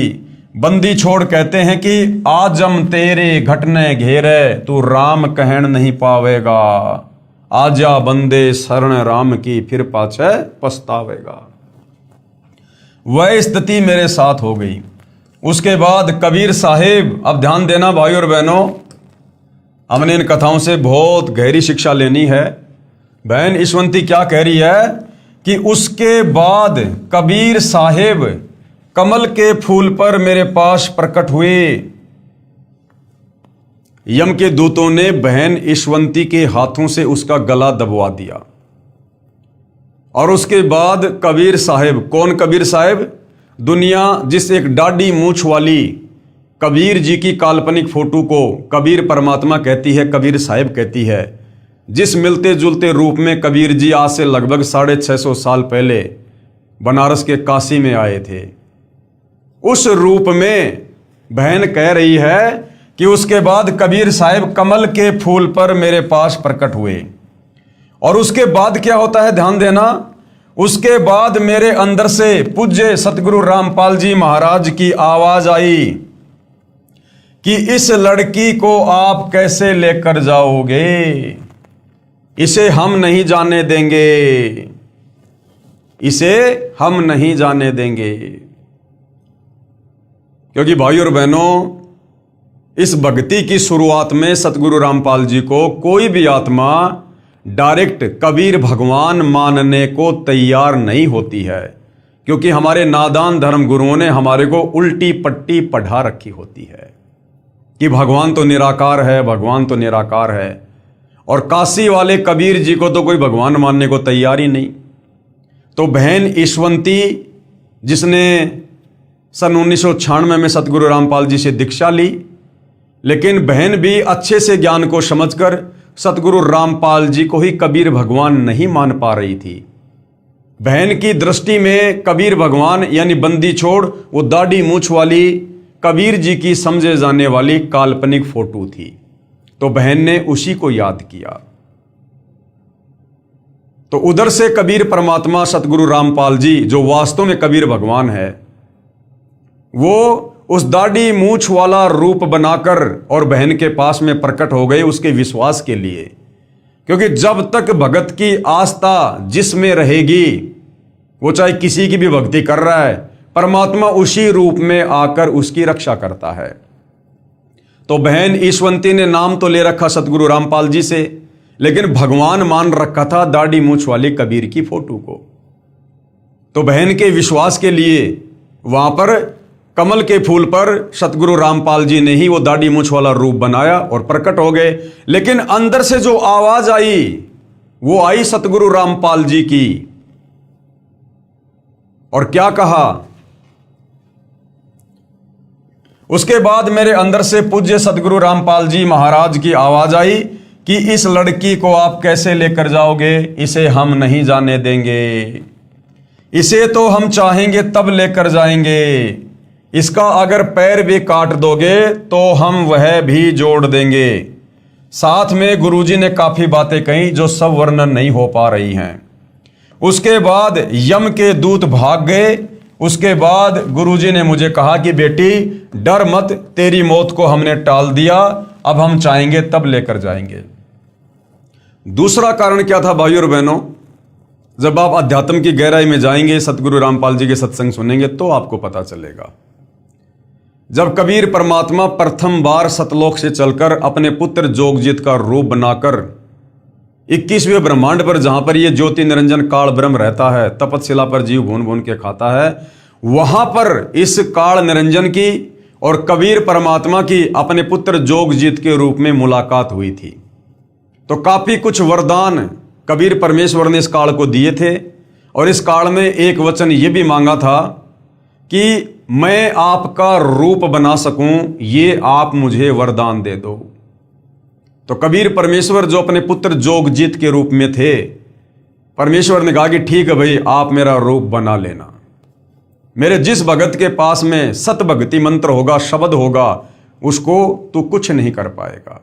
बंदी छोड़ कहते हैं कि आजम तेरे घटने घेरे, तू राम कहन नहीं पावेगा। आजा बंदे शरण राम की, फिर पाछे पछतावेगा। वह स्थिति मेरे साथ हो गई। उसके बाद कबीर साहिब, अब ध्यान देना भाई और बहनों, हमने इन कथाओं से बहुत गहरी शिक्षा लेनी है। बहन ईशवंती क्या कह रही है कि उसके बाद कबीर साहेब कमल के फूल पर मेरे पास प्रकट हुए। यम के दूतों ने बहन ईशवंती के हाथों से उसका गला दबवा दिया और उसके बाद कबीर साहेब, कौन कबीर साहेब? दुनिया जिस एक डाढ़ी मूछ वाली कबीर जी की काल्पनिक फोटो को कबीर परमात्मा कहती है, कबीर साहेब कहती है, जिस मिलते जुलते रूप में कबीर जी आज से लगभग 650 साल पहले बनारस के काशी में आए थे, उस रूप में बहन कह रही है कि उसके बाद कबीर साहेब कमल के फूल पर मेरे पास प्रकट हुए। और उसके बाद क्या होता है, ध्यान देना, उसके बाद मेरे अंदर से पूज्य सतगुरु रामपाल जी महाराज की आवाज आई कि इस लड़की को आप कैसे लेकर जाओगे, इसे हम नहीं जाने देंगे, इसे हम नहीं जाने देंगे। क्योंकि भाई और बहनों, इस भक्ति की शुरुआत में सतगुरु रामपाल जी को कोई भी आत्मा डायरेक्ट कबीर भगवान मानने को तैयार नहीं होती है, क्योंकि हमारे नादान धर्म गुरुओं ने हमारे को उल्टी पट्टी पढ़ा रखी होती है कि भगवान तो निराकार है, भगवान तो निराकार है। और काशी वाले कबीर जी को तो कोई भगवान मानने को तैयार ही नहीं। तो बहन ईशवंती, जिसने सन 1996 में सतगुरु रामपाल जी से दीक्षा ली, लेकिन बहन भी अच्छे से ज्ञान को समझकर सतगुरु रामपाल जी को ही कबीर भगवान नहीं मान पा रही थी। बहन की दृष्टि में कबीर भगवान यानी बंदी छोड़ वो दाढ़ी मूछ वाली कबीर जी की समझे जाने वाली काल्पनिक फोटो थी। तो बहन ने उसी को याद किया। तो उधर से कबीर परमात्मा सतगुरु रामपाल जी, जो वास्तव में कबीर भगवान है, वो उस दाढ़ी मूछ वाला रूप बनाकर और बहन के पास में प्रकट हो गए उसके विश्वास के लिए। क्योंकि जब तक भगत की आस्था जिसमें रहेगी, वो चाहे किसी की भी भक्ति कर रहा है, परमात्मा उसी रूप में आकर उसकी रक्षा करता है। तो बहन ईशवंती ने नाम तो ले रखा सतगुरु रामपाल जी से, लेकिन भगवान मान रखा था दाढ़ी मूछ वाली कबीर की फोटो को। तो बहन के विश्वास के लिए वहां पर कमल के फूल पर सतगुरु रामपाल जी ने ही वो दाढ़ी मूछ वाला रूप बनाया और प्रकट हो गए। लेकिन अंदर से जो आवाज आई, वो आई सतगुरु रामपाल जी की। और क्या कहा? उसके बाद मेरे अंदर से पूज्य सतगुरु रामपाल जी महाराज की आवाज आई कि इस लड़की को आप कैसे लेकर जाओगे, इसे हम नहीं जाने देंगे, इसे तो हम चाहेंगे तब लेकर जाएंगे, इसका अगर पैर भी काट दोगे तो हम वह भी जोड़ देंगे। साथ में गुरुजी ने काफी बातें कही जो सब वर्णन नहीं हो पा रही हैं। उसके बाद यम के दूत भाग गए। उसके बाद गुरुजी ने मुझे कहा कि बेटी डर मत, तेरी मौत को हमने टाल दिया, अब हम चाहेंगे तब लेकर जाएंगे। दूसरा कारण क्या था भाइयों और बहनों? जब आप अध्यात्म की गहराई में जाएंगे, सतगुरु रामपाल जी के सत्संग सुनेंगे तो आपको पता चलेगा। जब कबीर परमात्मा प्रथम बार सतलोक से चलकर अपने पुत्र जोगजीत का रूप बनाकर 21वें ब्रह्मांड पर, जहां पर ये ज्योति निरंजन काल ब्रह्म रहता है, तपतशिला पर जीव भून भून के खाता है, वहां पर इस काल निरंजन की और कबीर परमात्मा की अपने पुत्र जोगजीत के रूप में मुलाकात हुई थी। तो काफी कुछ वरदान कबीर परमेश्वर ने इस काल को दिए थे। और इस काल में एक वचन ये भी मांगा था कि मैं आपका रूप बना सकूं, ये आप मुझे वरदान दे दो। तो कबीर परमेश्वर जो अपने पुत्र जोगजीत के रूप में थे, परमेश्वर ने कहा कि ठीक है भाई, आप मेरा रूप बना लेना। मेरे जिस भगत के पास में सत भक्ति मंत्र होगा, शब्द होगा, उसको तू कुछ नहीं कर पाएगा।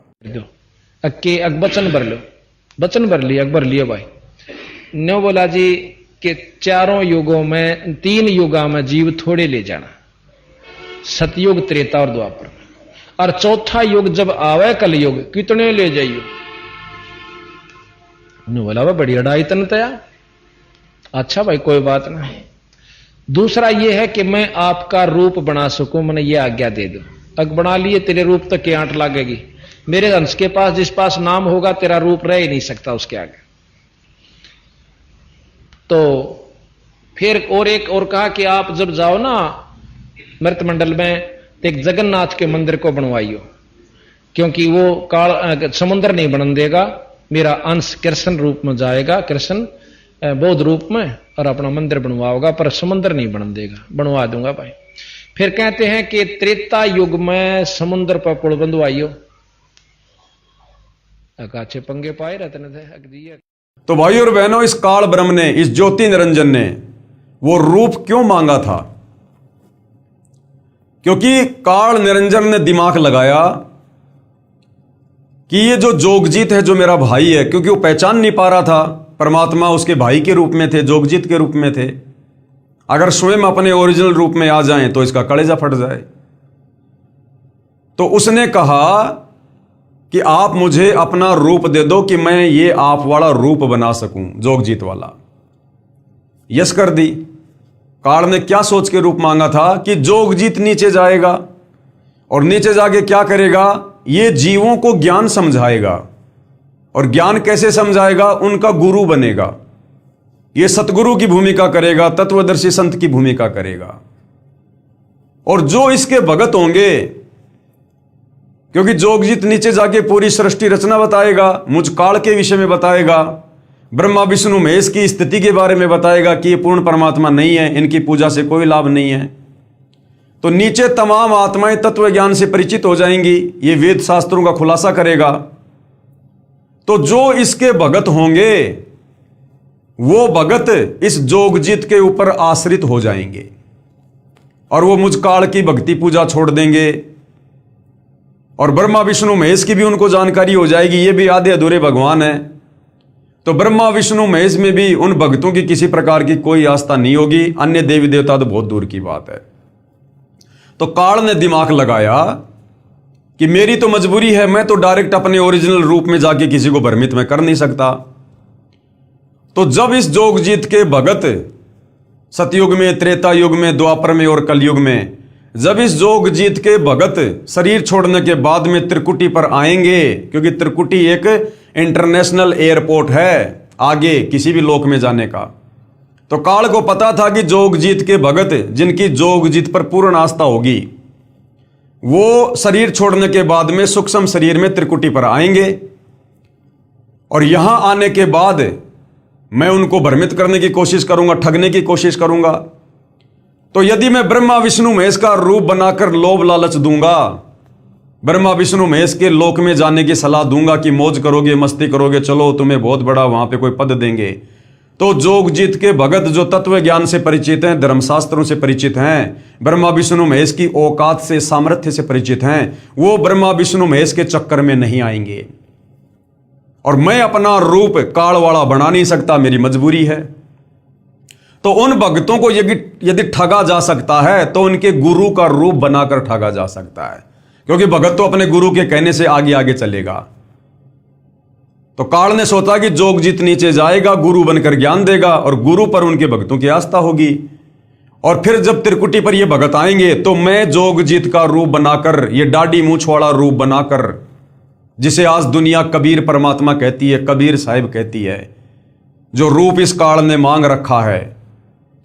अक्के वचन भर लो, वचन भर लिया, अकबर लिया भाई। न्यो बोला जी कि चारों युगों में, 3 युगा में जीव थोड़े ले जाना, सतयुग, त्रेता और द्वापर, और चौथा युग जब आवे कलयुग, कितने ले जाइयो। न्यो बोला वह बड़ी अड़ाई तन तया। अच्छा भाई कोई बात नहीं। दूसरा यह है कि मैं आपका रूप बना सकूं, मैंने ये आज्ञा दे दो। अग बना लिए तेरे रूप तक के आंट लागेगी, मेरे अंश के पास जिस पास नाम होगा तेरा रूप रह ही नहीं सकता उसके आगे। तो फिर और कहा कि आप जब जाओ ना मृत मंडल में तो एक जगन्नाथ के मंदिर को बनवाइयो, क्योंकि वो काल समुद्र नहीं बनन देगा, मेरा अंश कृष्ण रूप में जाएगा, कृष्ण बौद्ध रूप में, और अपना मंदिर बनवाओगा, पर समुद्र नहीं बनन देगा। बनवा दूंगा भाई। फिर कहते हैं कि त्रेता युग में समुद्र पर पुल बंधवाइयो। अकाछे पंगे पाए रहते थे। तो भाई और बहनों, इस काल ब्रह्म ने, इस ज्योति निरंजन ने वो रूप क्यों मांगा था? क्योंकि काल निरंजन ने दिमाग लगाया कि ये जो जोगजीत है, जो मेरा भाई है, क्योंकि वो पहचान नहीं पा रहा था परमात्मा उसके भाई के रूप में थे, जोगजीत के रूप में थे, अगर स्वयं अपने ओरिजिनल रूप में आ जाएं तो इसका कलेजा फट जाए। तो उसने कहा कि आप मुझे अपना रूप दे दो कि मैं ये आप वाला रूप बना सकूं, जोगजीत वाला। यस कर दी। काल ने क्या सोच के रूप मांगा था कि जोगजीत नीचे जाएगा और नीचे जाके क्या करेगा, ये जीवों को ज्ञान समझाएगा, और ज्ञान कैसे समझाएगा, उनका गुरु बनेगा, ये सतगुरु की भूमिका करेगा, तत्वदर्शी संत की भूमिका करेगा। और जो इसके भगत होंगे, क्योंकि जोगजीत नीचे जाके पूरी सृष्टि रचना बताएगा, मुझ काल के विषय में बताएगा, ब्रह्मा विष्णु महेश की स्थिति के बारे में बताएगा कि ये पूर्ण परमात्मा नहीं है, इनकी पूजा से कोई लाभ नहीं है। तो नीचे तमाम आत्माएं तत्व ज्ञान से परिचित हो जाएंगी, ये वेद शास्त्रों का खुलासा करेगा। तो जो इसके भगत होंगे वो भगत इस जोगजीत के ऊपर आश्रित हो जाएंगे और वो मुझ काल की भक्ति पूजा छोड़ देंगे, और ब्रह्मा विष्णु महेश की भी उनको जानकारी हो जाएगी, ये भी आधे अधूरे भगवान है। तो ब्रह्मा विष्णु महेश में भी उन भक्तों की किसी प्रकार की कोई आस्था नहीं होगी, अन्य देवी देवता तो बहुत दूर की बात है। तो काल ने दिमाग लगाया कि मेरी तो मजबूरी है, मैं तो डायरेक्ट अपने ओरिजिनल रूप में जाके किसी को भ्रमित में कर नहीं सकता। तो जब इस जोगजीत के भगत सतयुग में, त्रेता युग में, द्वापर में और कलयुग में, जब इस जोगजीत के भगत शरीर छोड़ने के बाद में त्रिकुटी पर आएंगे, क्योंकि त्रिकुटी एक इंटरनेशनल एयरपोर्ट है आगे किसी भी लोक में जाने का, तो काल को पता था कि जोगजीत के भगत जिनकी जोगजीत पर पूर्ण आस्था होगी, वो शरीर छोड़ने के बाद में सूक्ष्म शरीर में त्रिकुटी पर आएंगे, और यहां आने के बाद मैं उनको भ्रमित करने की कोशिश करूंगा, ठगने की कोशिश करूंगा। तो यदि मैं ब्रह्मा विष्णु महेश का रूप बनाकर लोभ लालच दूंगा, ब्रह्मा विष्णु महेश के लोक में जाने की सलाह दूंगा कि मौज करोगे, मस्ती करोगे, चलो तुम्हें बहुत बड़ा वहां पे कोई पद देंगे, तो जोगजीत के भगत जो तत्व ज्ञान से परिचित हैं, धर्मशास्त्रों से परिचित हैं, ब्रह्मा विष्णु महेश की औकात से, सामर्थ्य से परिचित हैं, वो ब्रह्मा विष्णु महेश के चक्कर में नहीं आएंगे। और मैं अपना रूप काल वाला बना नहीं सकता, मेरी मजबूरी है। तो उन भक्तों को यदि ठगा जा सकता है तो उनके गुरु का रूप बनाकर ठगा जा सकता है, क्योंकि भगत तो अपने गुरु के कहने से आगे आगे चलेगा। तो काल ने सोचा कि जोगजीत नीचे जाएगा, गुरु बनकर ज्ञान देगा, और गुरु पर उनके भक्तों की आस्था होगी। और फिर जब त्रिकुटी पर ये भगत आएंगे तो मैं जोगजीत का रूप बनाकर, ये दाढ़ी मूंछ वाला रूप बनाकर, जिसे आज दुनिया कबीर परमात्मा कहती है, कबीर साहिब कहती है, जो रूप इस काल ने मांग रखा है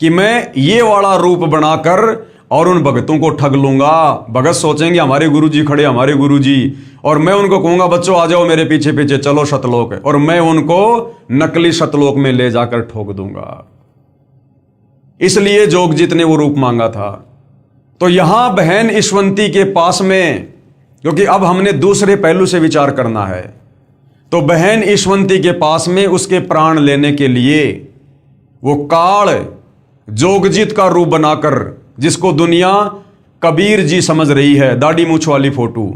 कि मैं ये वाला रूप बनाकर और उन भगतों को ठग लूंगा। भगत सोचेंगे हमारे गुरुजी खड़े, हमारे गुरुजी, और मैं उनको कहूंगा बच्चों आ जाओ मेरे पीछे पीछे, चलो शतलोक, और मैं उनको नकली शतलोक में ले जाकर ठोक दूंगा। इसलिए जोगजीत ने वो रूप मांगा था। तो यहां बहन ईश्वंती के पास में, क्योंकि अब हमने दूसरे पहलू से विचार करना है, तो बहन ईश्वंती के पास में उसके प्राण लेने के लिए वो काल जोगजीत का रूप बनाकर, जिसको दुनिया कबीर जी समझ रही है, दाढ़ी मूछ वाली फोटो,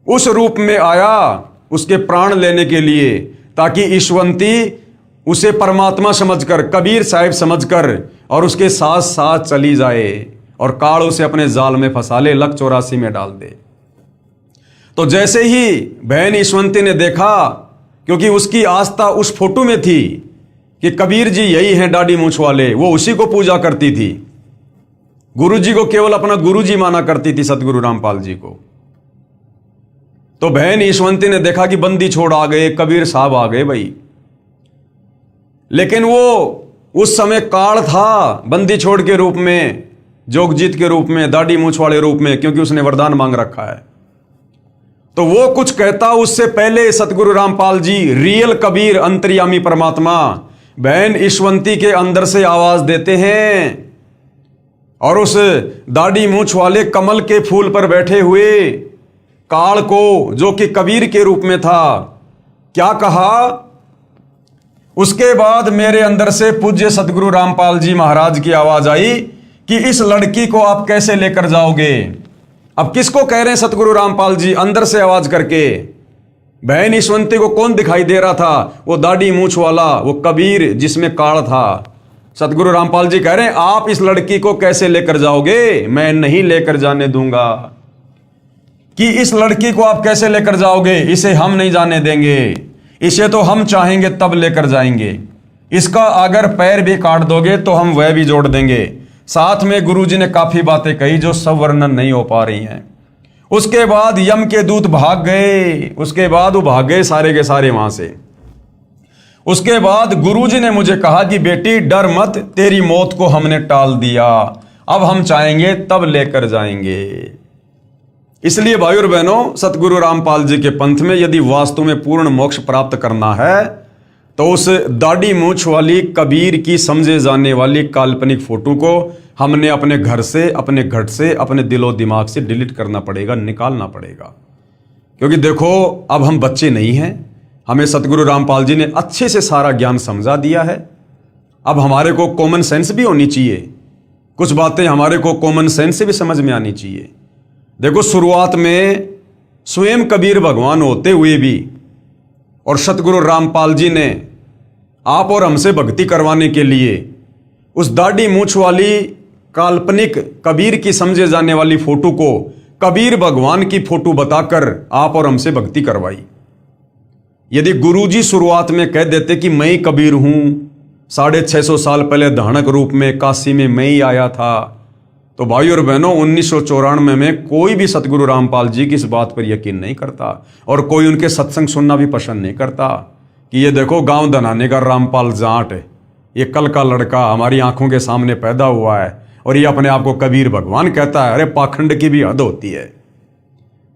उस रूप में आया उसके प्राण लेने के लिए, ताकि ईश्वंती उसे परमात्मा समझकर, कबीर साहिब समझकर, और उसके साथ साथ चली जाए और काल उसे अपने जाल में फंसा ले, लक 84 में डाल दे। तो जैसे ही बहन ईश्वंती ने देखा, क्योंकि उसकी आस्था उस फोटो में थी कि कबीर जी यही हैं दाढ़ी मूछ वाले, वो उसी को पूजा करती थी, गुरु जी को केवल अपना गुरु जी माना करती थी, सतगुरु रामपाल जी को। तो बहन ईशवंती ने देखा कि बंदी छोड़ आ गए, कबीर साहब आ गए भाई। लेकिन वो उस समय काल था बंदी छोड़ के रूप में, जोगजीत के रूप में, दाढ़ी मूछ वाले रूप में, क्योंकि उसने वरदान मांग रखा है। तो वो कुछ कहता उससे पहले सतगुरु रामपाल जी, रियल कबीर, अंतर्यामी परमात्मा, बहन ईशवंती के अंदर से आवाज देते हैं और उस दाढ़ी मूछ वाले कमल के फूल पर बैठे हुए काल को, जो कि कबीर के रूप में था, क्या कहा? उसके बाद मेरे अंदर से पूज्य सतगुरु रामपाल जी महाराज की आवाज आई कि इस लड़की को आप कैसे लेकर जाओगे? अब किसको कह रहे हैं सतगुरु रामपाल जी अंदर से आवाज करके? बहन ईशवंती को कौन दिखाई दे रहा था? वो दाढ़ी मूछ वाला, वो कबीर जिसमें काल था। सतगुरु रामपाल जी कह रहे हैं आप इस लड़की को कैसे लेकर जाओगे? मैं नहीं लेकर जाने दूंगा। कि इस लड़की को आप कैसे लेकर जाओगे? इसे हम नहीं जाने देंगे, इसे तो हम चाहेंगे तब लेकर जाएंगे। इसका अगर पैर भी काट दोगे तो हम वह भी जोड़ देंगे। साथ में गुरुजी ने काफी बातें कही जो सब वर्णन नहीं हो पा रही हैं। उसके बाद यम के दूत भाग गए, उसके बाद वो भाग गए सारे के सारे वहां से। उसके बाद गुरुजी ने मुझे कहा कि बेटी डर मत, तेरी मौत को हमने टाल दिया, अब हम चाहेंगे तब लेकर जाएंगे। इसलिए भाई और बहनों, सतगुरु रामपाल जी के पंथ में यदि वास्तव में पूर्ण मोक्ष प्राप्त करना है तो उस दाढ़ी मूछ वाली कबीर की समझे जाने वाली काल्पनिक फोटो को हमने अपने घर से, अपने घट से, अपने दिलो दिमाग से डिलीट करना पड़ेगा, निकालना पड़ेगा। क्योंकि देखो अब हम बच्चे नहीं हैं, हमें सतगुरु रामपाल जी ने अच्छे से सारा ज्ञान समझा दिया है। अब हमारे को कॉमन सेंस भी होनी चाहिए, कुछ बातें हमारे को कॉमन सेंस से भी समझ में आनी चाहिए। देखो शुरुआत में स्वयं कबीर भगवान होते हुए भी और सतगुरु रामपाल जी ने आप और हमसे भक्ति करवाने के लिए उस दाढ़ी मूछ वाली काल्पनिक कबीर की समझे जाने वाली फोटो को कबीर भगवान की फोटो बताकर आप और हमसे भक्ति करवाई। यदि गुरुजी शुरुआत में कह देते कि मैं ही कबीर हूं, 650 साल पहले धानक रूप में काशी में मैं ही आया था, तो भाई और बहनों 1994 में कोई भी सतगुरु रामपाल जी की इस बात पर यकीन नहीं करता और कोई उनके सत्संग सुनना भी पसंद नहीं करता कि ये देखो गांव धनाने का रामपाल जाट, ये कल का लड़का हमारी आंखों के सामने पैदा हुआ है और ये अपने आप को कबीर भगवान कहता है। अरे पाखंड की भी हद होती है।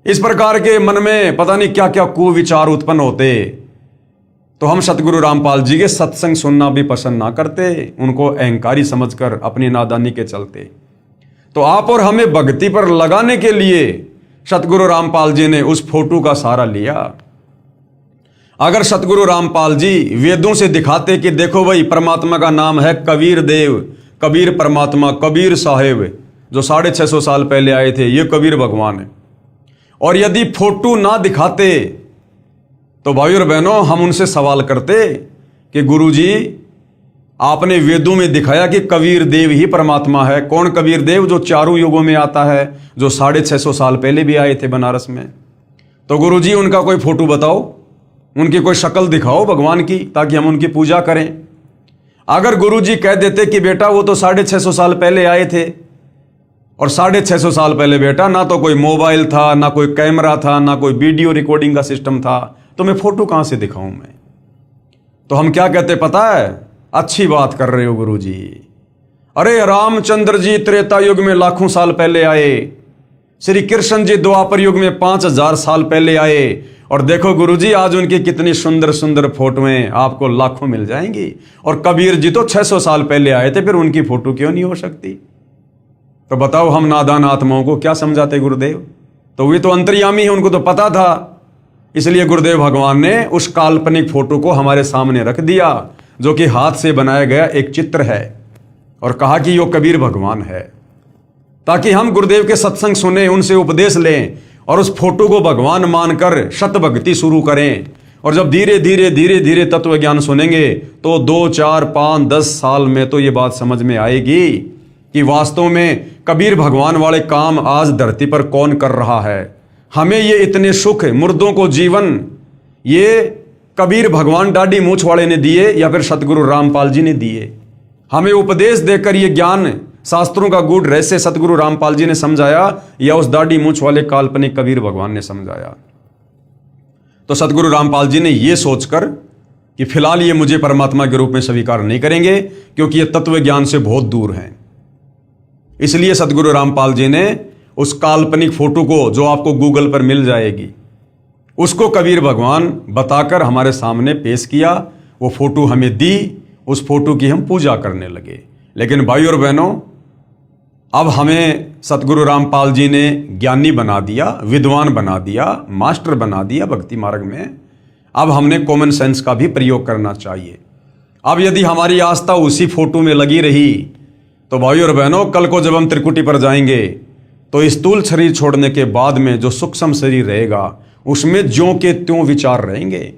इस प्रकार के मन में पता नहीं क्या क्या कुविचार उत्पन्न होते, तो हम सतगुरु रामपाल जी के सत्संग सुनना भी पसंद ना करते, उनको अहंकारी समझकर अपनी नादानी के चलते। तो आप और हमें भक्ति पर लगाने के लिए सतगुरु रामपाल जी ने उस फोटो का सहारा लिया। अगर सतगुरु रामपाल जी वेदों से दिखाते कि देखो भाई परमात्मा का नाम है कबीर देव, कबीर परमात्मा, कबीर साहेब, जो 650 साल पहले आए थे, ये कबीर भगवान है, और यदि फोटो ना दिखाते तो भाई और बहनों हम उनसे सवाल करते कि गुरुजी आपने वेदों में दिखाया कि कबीर देव ही परमात्मा है। कौन कबीर देव? जो चारों युगों में आता है, जो 650 साल पहले भी आए थे बनारस में। तो गुरुजी उनका कोई फोटो बताओ, उनकी कोई शक्ल दिखाओ भगवान की, ताकि हम उनकी पूजा करें। अगर गुरुजी कह देते कि बेटा वो तो 650 साल पहले आए थे, और 650 साल पहले बेटा ना तो कोई मोबाइल था, ना कोई कैमरा था, ना कोई वीडियो रिकॉर्डिंग का सिस्टम था, तो मैं फोटो कहां से दिखाऊं मैं? तो हम क्या कहते पता है? अच्छी बात कर रहे हो गुरुजी, अरे रामचंद्र जी त्रेता युग में लाखों साल पहले आए, श्री कृष्ण जी द्वापर युग में 5000 साल पहले आए, और देखो गुरुजी आज उनकी कितनी सुंदर सुंदर फोटोएं आपको लाखों मिल जाएंगी। और कबीर जी तो 600 साल पहले आए थे, फिर उनकी फोटो क्यों नहीं हो सकती? तो बताओ हम नादान आत्माओं को क्या समझाते गुरुदेव? तो वे तो अंतर्यामी है, उनको तो पता था। इसलिए गुरुदेव भगवान ने उस काल्पनिक फोटो को हमारे सामने रख दिया, जो कि हाथ से बनाया गया एक चित्र है, और कहा कि यो कबीर भगवान है, ताकि हम गुरुदेव के सत्संग सुने, उनसे उपदेश लें और उस फोटो को भगवान मानकर शत भक्ति शुरू करें। और जब धीरे धीरे धीरे धीरे तत्व ज्ञान सुनेंगे तो 2, 4, 5, 10 साल में तो ये बात समझ में आएगी कि वास्तव में कबीर भगवान वाले काम आज धरती पर कौन कर रहा है। हमें ये इतने सुख, मुर्दों को जीवन, ये कबीर भगवान दाढ़ी मूछ वाले ने दिए या फिर सतगुरु रामपाल जी ने दिए? हमें उपदेश देकर ये ज्ञान, शास्त्रों का गूढ़ रहस्य सतगुरु रामपाल जी ने समझाया या उस दाढ़ी मूछ वाले काल्पनिक कबीर भगवान ने समझाया? तो सतगुरु रामपाल जी ने ये सोचकर कि फिलहाल ये मुझे परमात्मा के रूप में स्वीकार नहीं करेंगे, क्योंकि ये तत्व ज्ञान से बहुत दूर हैं। इसलिए सतगुरु रामपाल जी ने उस काल्पनिक फोटो को, जो आपको गूगल पर मिल जाएगी, उसको कबीर भगवान बताकर हमारे सामने पेश किया। वो फोटो हमें दी, उस फोटो की हम पूजा करने लगे। लेकिन भाई और बहनों, अब हमें सतगुरु रामपाल जी ने ज्ञानी बना दिया, विद्वान बना दिया, मास्टर बना दिया भक्ति मार्ग में। अब हमने कॉमन सेंस का भी प्रयोग करना चाहिए। अब यदि हमारी आस्था उसी फोटो में लगी रही तो भाई और बहनों, कल को जब हम त्रिकुटी पर जाएंगे तो स्थूल शरीर छोड़ने के बाद में जो सूक्ष्म शरीर रहेगा उसमें ज्यों के त्यों विचार रहेंगे।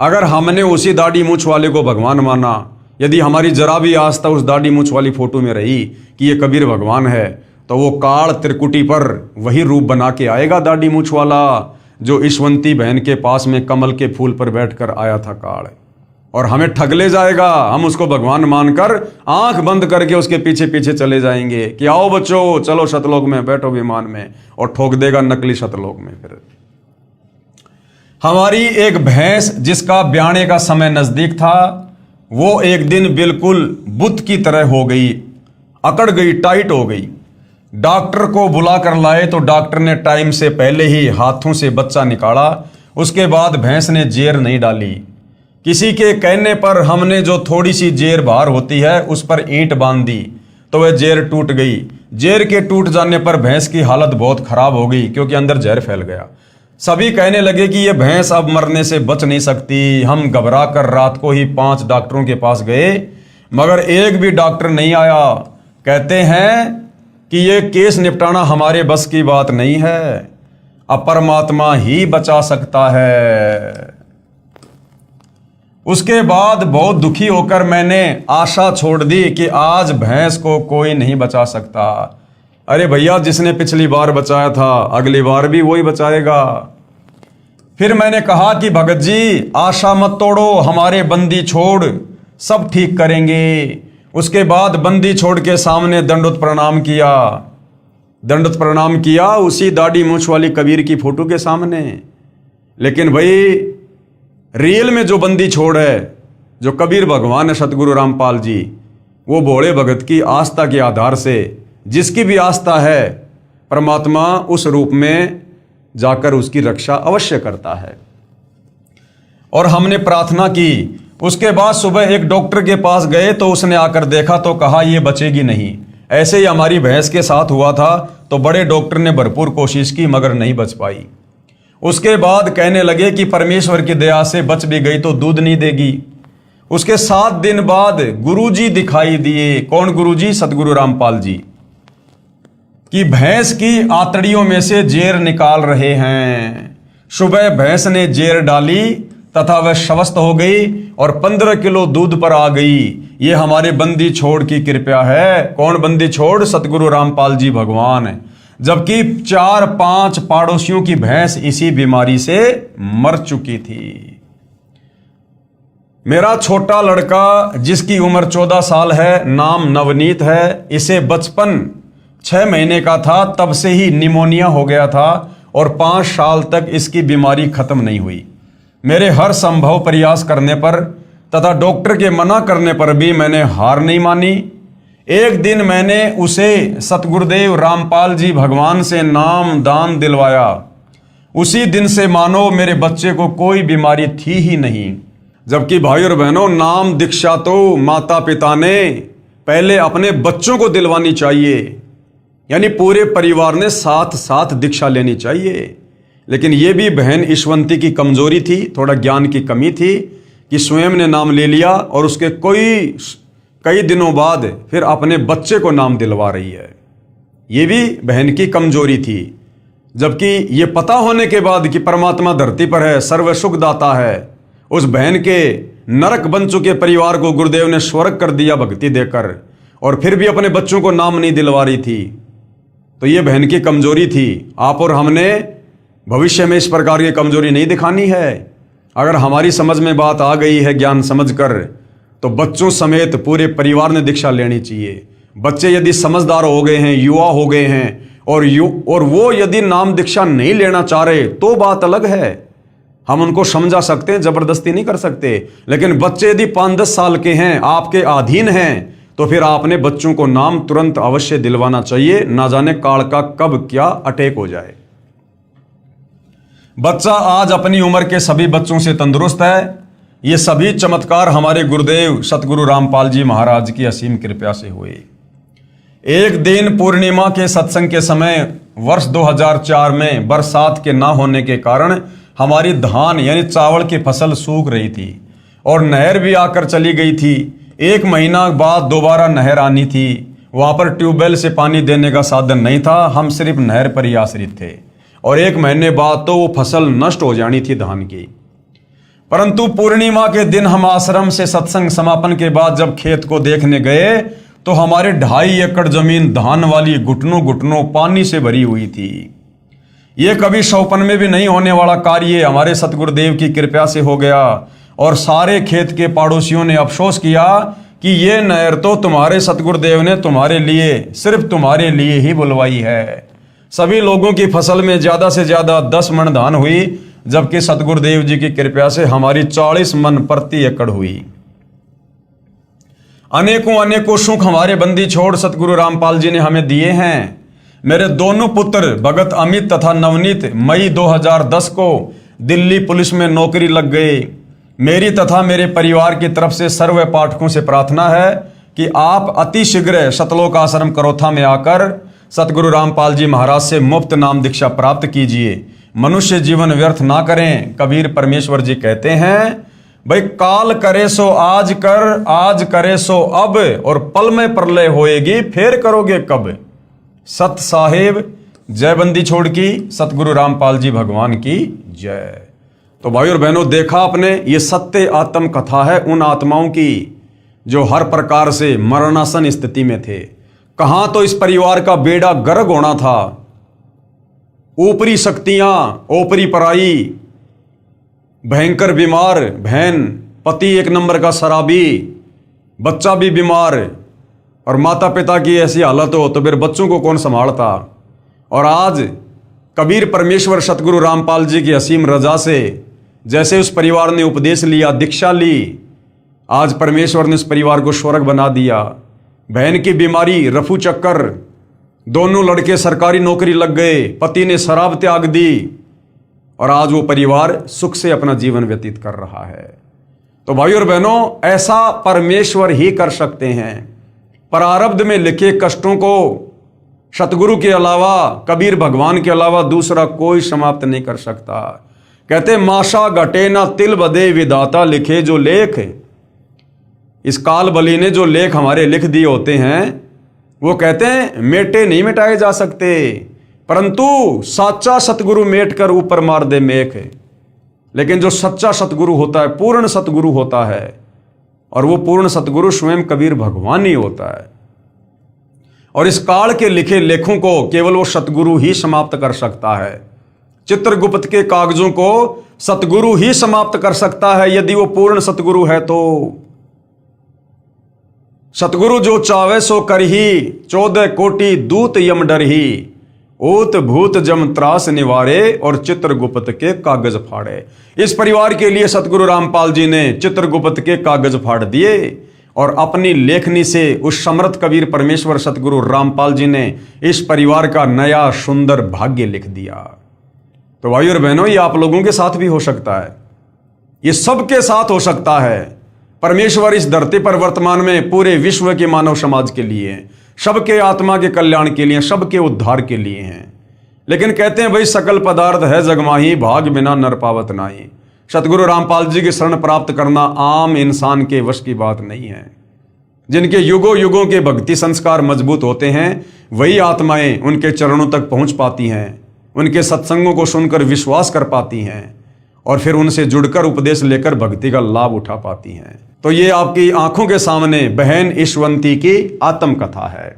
अगर हमने उसी दाढ़ी मूछ वाले को भगवान माना, यदि हमारी जरा भी आस्था उस दाढ़ी मूछ वाली फोटो में रही कि ये कबीर भगवान है, तो वो काल त्रिकुटी पर वही रूप बना के आएगा, दाढ़ी मूछ वाला, जो ईशवंती बहन के पास में कमल के फूल पर बैठकर आया था काल, और हमें ठग ले जाएगा। हम उसको भगवान मानकर आंख बंद करके उसके पीछे पीछे चले जाएंगे कि आओ बच्चों, चलो शतलोक में बैठो विमान में, और ठोक देगा नकली शतलोक में। फिर हमारी एक भैंस जिसका ब्याने का समय नजदीक था, वो एक दिन बिल्कुल बुत की तरह हो गई, अकड़ गई, टाइट हो गई। डॉक्टर को बुला कर लाए तो डॉक्टर ने टाइम से पहले ही हाथों से बच्चा निकाला। उसके बाद भैंस ने जेर नहीं डाली। किसी के कहने पर हमने जो थोड़ी सी जेर बाहर होती है उस पर ईंट बांध दी तो वह जेर टूट गई। जेर के टूट जाने पर भैंस की हालत बहुत खराब हो गई, क्योंकि अंदर जहर फैल गया। सभी कहने लगे कि यह भैंस अब मरने से बच नहीं सकती। हम घबरा कर रात को ही 5 डॉक्टरों के पास गए, मगर एक भी डॉक्टर नहीं आया। कहते हैं कि यह केस निपटाना हमारे बस की बात नहीं है, अब परमात्मा ही बचा सकता है। उसके बाद बहुत दुखी होकर मैंने आशा छोड़ दी कि आज भैंस को कोई नहीं बचा सकता। अरे भैया, जिसने पिछली बार बचाया था अगली बार भी वही बचाएगा। फिर मैंने कहा कि भगत जी, आशा मत तोड़ो, हमारे बंदी छोड़, सब ठीक करेंगे। उसके बाद बंदी छोड़ के सामने दंडोत प्रणाम किया। दंडोत प्रणाम किया उसी दाढ़ी मूछ वाली कबीर की फोटो के सामने। लेकिन भाई, रियल में जो बंदी छोड़ है, जो कबीर भगवान है सतगुरु रामपाल जी, वो भोले भगत की आस्था के आधार से, जिसकी भी आस्था है, परमात्मा उस रूप में जाकर उसकी रक्षा अवश्य करता है। और हमने प्रार्थना की। उसके बाद सुबह एक डॉक्टर के पास गए तो उसने आकर देखा तो कहा ये बचेगी नहीं। ऐसे ही हमारी भैंस के साथ हुआ था, तो बड़े डॉक्टर ने भरपूर कोशिश की मगर नहीं बच पाई। उसके बाद कहने लगे कि परमेश्वर की दया से बच भी गई तो दूध नहीं देगी। उसके 7 दिन बाद गुरुजी दिखाई दिए। कौन गुरुजी? सतगुरु रामपाल जी, कि भैंस की आंतड़ियों में से जेर निकाल रहे हैं। सुबह भैंस ने जेर डाली तथा वह स्वस्थ हो गई और 15 किलो दूध पर आ गई। ये हमारे बंदी छोड़ की कृपा है। कौन बंदी छोड़? सतगुरु रामपाल जी भगवान। जबकि 4-5 पड़ोसियों की भैंस इसी बीमारी से मर चुकी थी। मेरा छोटा लड़का जिसकी उम्र 14 साल है, नाम नवनीत है, इसे बचपन 6 महीने का था तब से ही निमोनिया हो गया था और 5 साल तक इसकी बीमारी खत्म नहीं हुई। मेरे हर संभव प्रयास करने पर तथा डॉक्टर के मना करने पर भी मैंने हार नहीं मानी। एक दिन मैंने उसे सतगुरुदेव रामपाल जी भगवान से नाम दान दिलवाया। उसी दिन से मानो मेरे बच्चे को कोई बीमारी थी ही नहीं। जबकि भाई और बहनों, नाम दीक्षा तो माता पिता ने पहले अपने बच्चों को दिलवानी चाहिए, यानी पूरे परिवार ने साथ साथ दीक्षा लेनी चाहिए। लेकिन यह भी बहन ईशवंती की कमजोरी थी, थोड़ा ज्ञान की कमी थी कि स्वयं ने नाम ले लिया और उसके कई दिनों बाद फिर अपने बच्चे को नाम दिलवा रही है। ये भी बहन की कमजोरी थी। जबकि ये पता होने के बाद कि परमात्मा धरती पर है, सर्व सुख दाता है, उस बहन के नरक बन चुके परिवार को गुरुदेव ने स्वर्ग कर दिया भक्ति देकर, और फिर भी अपने बच्चों को नाम नहीं दिलवा रही थी। तो ये बहन की कमजोरी थी। आप और हमने भविष्य में इस प्रकार की कमजोरी नहीं दिखानी है। अगर हमारी समझ में बात आ गई है ज्ञान समझकर, तो बच्चों समेत पूरे परिवार ने दीक्षा लेनी चाहिए। बच्चे यदि समझदार हो गए हैं, युवा हो गए हैं और वो यदि नाम दीक्षा नहीं लेना चाह रहे तो बात अलग है। हम उनको समझा सकते हैं, जबरदस्ती नहीं कर सकते। लेकिन बच्चे यदि 5-10 साल के हैं, आपके अधीन हैं, तो फिर आपने बच्चों को नाम तुरंत अवश्य दिलवाना चाहिए, ना जाने काल का कब क्या अटैक हो जाए। बच्चा आज अपनी उम्र के सभी बच्चों से तंदुरुस्त है। ये सभी चमत्कार हमारे गुरुदेव सतगुरु रामपाल जी महाराज की असीम कृपा से हुए। एक दिन पूर्णिमा के सत्संग के समय वर्ष 2004 में बरसात के ना होने के कारण हमारी धान यानी चावल की फसल सूख रही थी और नहर भी आकर चली गई थी। 1 महीना बाद दोबारा नहर आनी थी। वहाँ पर ट्यूबवेल से पानी देने का साधन नहीं था, हम सिर्फ नहर पर ही आश्रित थे और 1 महीने बाद तो वो फसल नष्ट हो जानी थी धान की। परंतु पूर्णिमा के दिन हम आश्रम से सत्संग समापन के बाद जब खेत को देखने गए तो हमारे 2.5 एकड़ जमीन धान वाली घुटनों घुटनों पानी से भरी हुई थी। ये कभी सौपन में भी नहीं होने वाला कार्य हमारे सतगुरुदेव की कृपा से हो गया और सारे खेत के पड़ोसियों ने अफसोस किया कि ये नहर तो तुम्हारे सतगुरुदेव ने तुम्हारे लिए, सिर्फ तुम्हारे लिए ही बुलवाई है। सभी लोगों की फसल में ज्यादा से ज्यादा 10 मन धान हुई, जबकि सतगुरुदेव जी की कृपा से हमारी 40 मन प्रति एकड़ हुई। अनेकों अनेकों सुख हमारे बंदी छोड़ सतगुरु रामपाल जी ने हमें दिए हैं। मेरे दोनों पुत्र भगत अमित तथा नवनीत मई 2010 को दिल्ली पुलिस में नौकरी लग गए। मेरी तथा मेरे परिवार की तरफ से सर्व पाठकों से प्रार्थना है कि आप अति शीघ्र सतलोक आश्रम करोथा में आकर सतगुरु रामपाल जी महाराज से मुफ्त नाम दीक्षा प्राप्त कीजिए। मनुष्य जीवन व्यर्थ ना करें। कबीर परमेश्वर जी कहते हैं, भाई काल करे सो आज कर, आज करे सो अब, और पल में प्रलय होएगी, फिर करोगे कब। सत साहेब जय बंदी छोड़ की, सतगुरु रामपाल जी भगवान की जय। तो भाई और बहनों, देखा आपने, ये सत्य आत्म कथा है उन आत्माओं की जो हर प्रकार से मरणासन स्थिति में थे। कहां तो इस परिवार का बेड़ा गर्क होना था। ऊपरी शक्तियां, ऊपरी पराई, भयंकर बीमार बहन, पति 1 नंबर का शराबी, बच्चा भी बीमार, और माता पिता की ऐसी हालत हो तो फिर बच्चों को कौन संभालता। और आज कबीर परमेश्वर सतगुरु रामपाल जी की असीम रजा से जैसे उस परिवार ने उपदेश लिया, दीक्षा ली, आज परमेश्वर ने उस परिवार को स्वर्ग बना दिया। बहन की बीमारी, रफू चक्कर, दोनों लड़के सरकारी नौकरी लग गए, पति ने शराब त्याग दी और आज वो परिवार सुख से अपना जीवन व्यतीत कर रहा है। तो भाई और बहनों, ऐसा परमेश्वर ही कर सकते हैं। प्रारब्ध में लिखे कष्टों को सतगुरु के अलावा, कबीर भगवान के अलावा दूसरा कोई समाप्त नहीं कर सकता। कहते माशा घटे ना तिल बदे विधाता लिखे जो लेख। इस काल बली ने जो लेख हमारे लिख दिए होते हैं वो कहते हैं मेटे नहीं मिटाए जा सकते, परंतु साचा सतगुरु मेट कर ऊपर मार दे मेख। लेकिन जो सच्चा सतगुरु होता है, पूर्ण सतगुरु होता है, और वो पूर्ण सतगुरु स्वयं कबीर भगवान ही होता है। और इस काल के लिखे लेखों को केवल वो सतगुरु ही समाप्त कर सकता है। चित्रगुप्त के कागजों को सतगुरु ही समाप्त कर सकता है, यदि वो पूर्ण सतगुरु है तो। सतगुरु जो चावे सो करही, 14 कोटि दूत यम डरही, ऊत भूत जम त्रास निवारे, और चित्रगुप्त के कागज फाड़े। इस परिवार के लिए सतगुरु रामपाल जी ने चित्रगुप्त के कागज फाड़ दिए और अपनी लेखनी से उस समर्थ कबीर परमेश्वर सतगुरु रामपाल जी ने इस परिवार का नया सुंदर भाग्य लिख दिया। तो भाई और बहनों, ये आप लोगों के साथ भी हो सकता है, ये सबके साथ हो सकता है। परमेश्वर इस धरती पर वर्तमान में पूरे विश्व के मानव समाज के लिए, सबके आत्मा के कल्याण के लिए, सबके उद्धार के लिए हैं। लेकिन कहते हैं भाई सकल पदार्थ है जगमाही, भाग बिना नर पावत नाही। सतगुरु रामपाल जी की शरण प्राप्त करना आम इंसान के वश की बात नहीं है। जिनके युगों युगों के भक्ति संस्कार मजबूत होते हैं वही आत्माएं उनके चरणों तक पहुंच पाती हैं, उनके सत्संगों को सुनकर विश्वास कर पाती हैं और फिर उनसे जुड़कर उपदेश लेकर भक्ति का लाभ उठा पाती हैं। तो ये आपकी आंखों के सामने बहन ईशवंती की आत्मकथा है।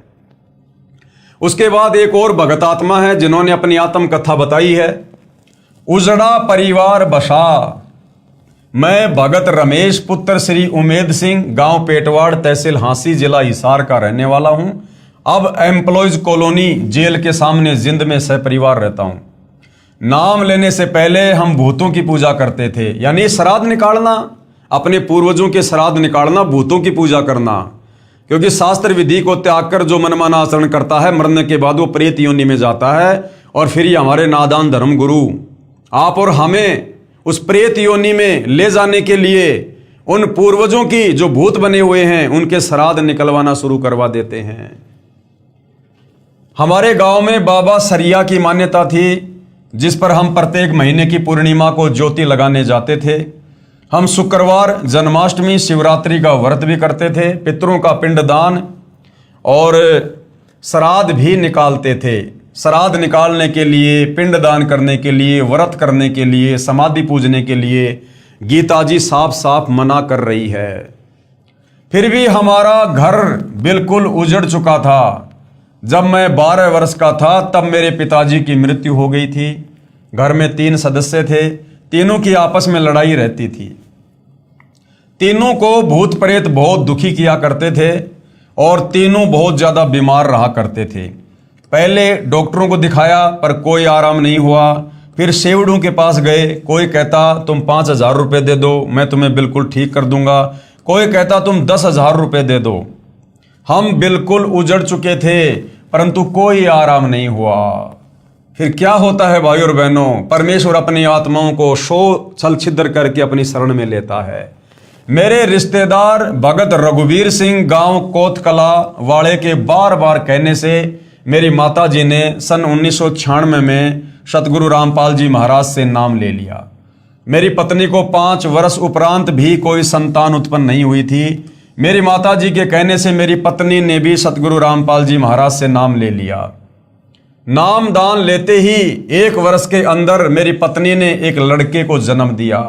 उसके बाद एक और भगत आत्मा है जिन्होंने अपनी आत्मकथा बताई है। उजड़ा परिवार बसा, मैं भगत रमेश पुत्र श्री उमेद सिंह, गांव पेटवाड़, तहसील हांसी, जिला हिसार का रहने वाला हूं। अब एम्प्लॉयज कॉलोनी जेल के सामने जिंद में सहपरिवार रहता हूं। नाम लेने से पहले हम भूतों की पूजा करते थे, यानी श्राद्ध निकालना, अपने पूर्वजों के श्राद्ध निकालना, भूतों की पूजा करना। क्योंकि शास्त्र विधि को त्याग कर जो मनमाना आचरण करता है, मरने के बाद वो प्रेत योनि में जाता है। और फिर ये हमारे नादान धर्म गुरु आप और हमें उस प्रेत योनि में ले जाने के लिए उन पूर्वजों की जो भूत बने हुए हैं उनके श्राद्ध निकलवाना शुरू करवा देते हैं। हमारे गांव में बाबा सरिया की मान्यता थी, जिस पर हम प्रत्येक महीने की पूर्णिमा को ज्योति लगाने जाते थे। हम शुक्रवार, जन्माष्टमी, शिवरात्रि का व्रत भी करते थे, पितरों का पिंडदान और श्राद्ध भी निकालते थे। श्राद्ध निकालने के लिए, पिंडदान करने के लिए, व्रत करने के लिए, समाधि पूजने के लिए गीता जी साफ साफ मना कर रही है। फिर भी हमारा घर बिल्कुल उजड़ चुका था। जब मैं 12 वर्ष का था तब मेरे पिताजी की मृत्यु हो गई थी। घर में 3 सदस्य थे, तीनों की आपस में लड़ाई रहती थी। तीनों को भूत प्रेत बहुत दुखी किया करते थे और तीनों बहुत ज़्यादा बीमार रहा करते थे। पहले डॉक्टरों को दिखाया पर कोई आराम नहीं हुआ। फिर सेवड़ों के पास गए, कोई कहता तुम 5,000 रुपये दे दो, मैं तुम्हें बिल्कुल ठीक कर दूंगा। कोई कहता तुम 10,000 रुपये दे दो। हम बिल्कुल उजड़ चुके थे परंतु कोई आराम नहीं हुआ। फिर क्या होता है भाई और बहनों, परमेश्वर अपनी आत्माओं को छल छिद्र करके अपनी शरण में लेता है। मेरे रिश्तेदार भगत रघुवीर सिंह गांव कोतकला वाले के बार बार कहने से मेरी माता जी ने सन 1996 में सतगुरु रामपाल जी महाराज से नाम ले लिया। मेरी पत्नी को 5 वर्ष उपरांत भी कोई संतान उत्पन्न नहीं हुई थी। मेरी माता जी के कहने से मेरी पत्नी ने भी सतगुरु रामपाल जी महाराज से नाम ले लिया। नाम दान लेते ही 1 वर्ष के अंदर मेरी पत्नी ने एक लड़के को जन्म दिया।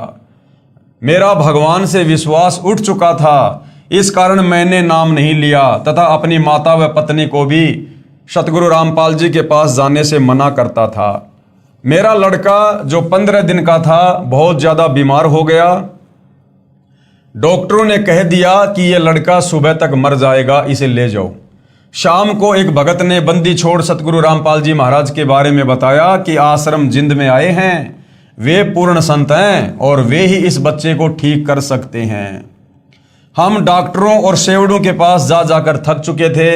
मेरा भगवान से विश्वास उठ चुका था, इस कारण मैंने नाम नहीं लिया तथा अपनी माता व पत्नी को भी सतगुरु रामपाल जी के पास जाने से मना करता था। मेरा लड़का जो 15 दिन का था बहुत ज़्यादा बीमार हो गया। डॉक्टरों ने कह दिया कि यह लड़का सुबह तक मर जाएगा, इसे ले जाओ। शाम को एक भगत ने बंदी छोड़ सतगुरु रामपाल जी महाराज के बारे में बताया कि आश्रम जिंद में आए हैं, वे पूर्ण संत हैं और वे ही इस बच्चे को ठीक कर सकते हैं। हम डॉक्टरों और सेवड़ों के पास जा जाकर थक चुके थे।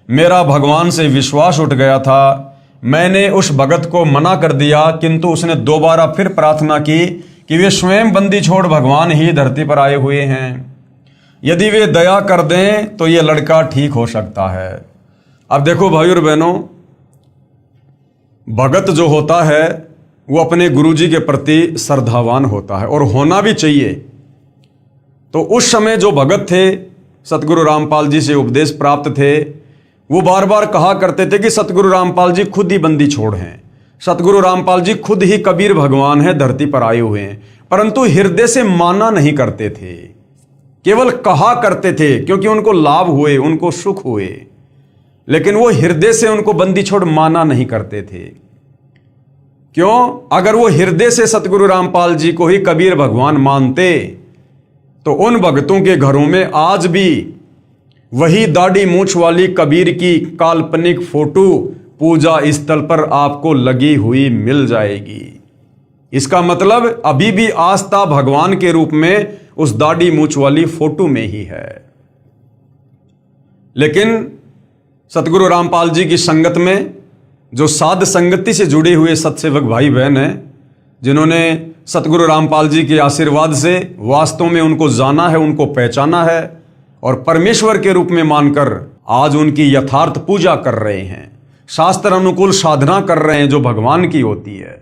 मेरा भगवान से विश्वास उठ गया था। मैंने उस भगत को मना कर दिया, किंतु उसने दोबारा फिर प्रार्थना की कि वे स्वयं बंदी छोड़ भगवान ही धरती पर आए हुए हैं, यदि वे दया कर दें तो ये लड़का ठीक हो सकता है। अब देखो भाई और बहनों, भगत जो होता है वो अपने गुरुजी के प्रति श्रद्धावान होता है और होना भी चाहिए। तो उस समय जो भगत थे, सतगुरु रामपाल जी से उपदेश प्राप्त थे, वो बार बार कहा करते थे कि सतगुरु रामपाल जी खुद ही बंदी छोड़ हैं, सतगुरु रामपाल जी खुद ही कबीर भगवान है, धरती पर आए हुए हैं। परंतु हृदय से माना नहीं करते थे, केवल कहा करते थे क्योंकि उनको लाभ हुए, उनको सुख हुए, लेकिन वो हृदय से उनको बंदी छोड़ माना नहीं करते थे। क्यों? अगर वो हृदय से सतगुरु रामपाल जी को ही कबीर भगवान मानते तो उन भक्तों के घरों में आज भी वही दाढ़ी मूंछ वाली कबीर की काल्पनिक फोटो पूजा स्थल पर आपको लगी हुई मिल जाएगी। इसका मतलब अभी भी आस्था भगवान के रूप में उस दाढ़ी मूंछ वाली फोटो में ही है। लेकिन सतगुरु रामपाल जी की संगत में जो साध संगति से जुड़े हुए सत्सेवक भाई बहन हैं, जिन्होंने सतगुरु रामपाल जी के आशीर्वाद से वास्तव में उनको जाना है, उनको पहचाना है और परमेश्वर के रूप में मानकर आज उनकी यथार्थ पूजा कर रहे हैं, शास्त्र अनुकूल साधना कर रहे हैं जो भगवान की होती है,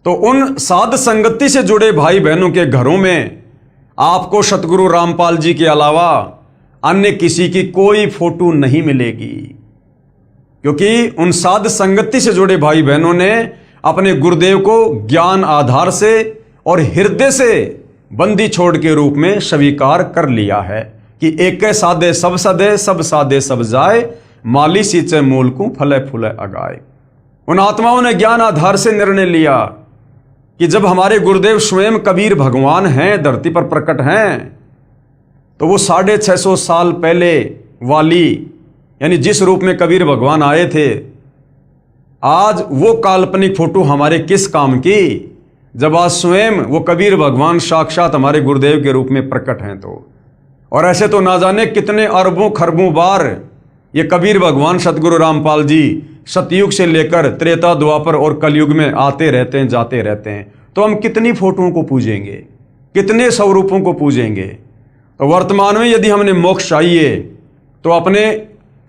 तो उन साध संगति से जुड़े भाई बहनों के घरों में आपको सतगुरु रामपाल जी के अलावा अन्य किसी की कोई फोटो नहीं मिलेगी। क्योंकि उन साध संगति से जुड़े भाई बहनों ने अपने गुरुदेव को ज्ञान आधार से और हृदय से बंदी छोड़ के रूप में स्वीकार कर लिया है कि एक साधे सब सदे, सब साधे सब जाए, माली सींचे मूल को फले फूले अगाए। उन आत्माओं ने ज्ञान आधार से निर्णय लिया कि जब हमारे गुरुदेव स्वयं कबीर भगवान हैं, धरती पर प्रकट हैं, तो वो 650 साल पहले वाली यानी जिस रूप में कबीर भगवान आए थे, आज वो काल्पनिक फोटो हमारे किस काम की, जब आज स्वयं वो कबीर भगवान साक्षात हमारे गुरुदेव के रूप में प्रकट हैं। तो और ऐसे तो ना जाने कितने अरबों खरबों बार ये कबीर भगवान सतगुरु रामपाल जी सतयुग से लेकर त्रेता द्वापर और कलयुग में आते रहते हैं, जाते रहते हैं। तो हम कितनी फोटोओं को पूजेंगे, कितने स्वरूपों को पूजेंगे। तो वर्तमान में यदि हमने मोक्ष चाहिए तो अपने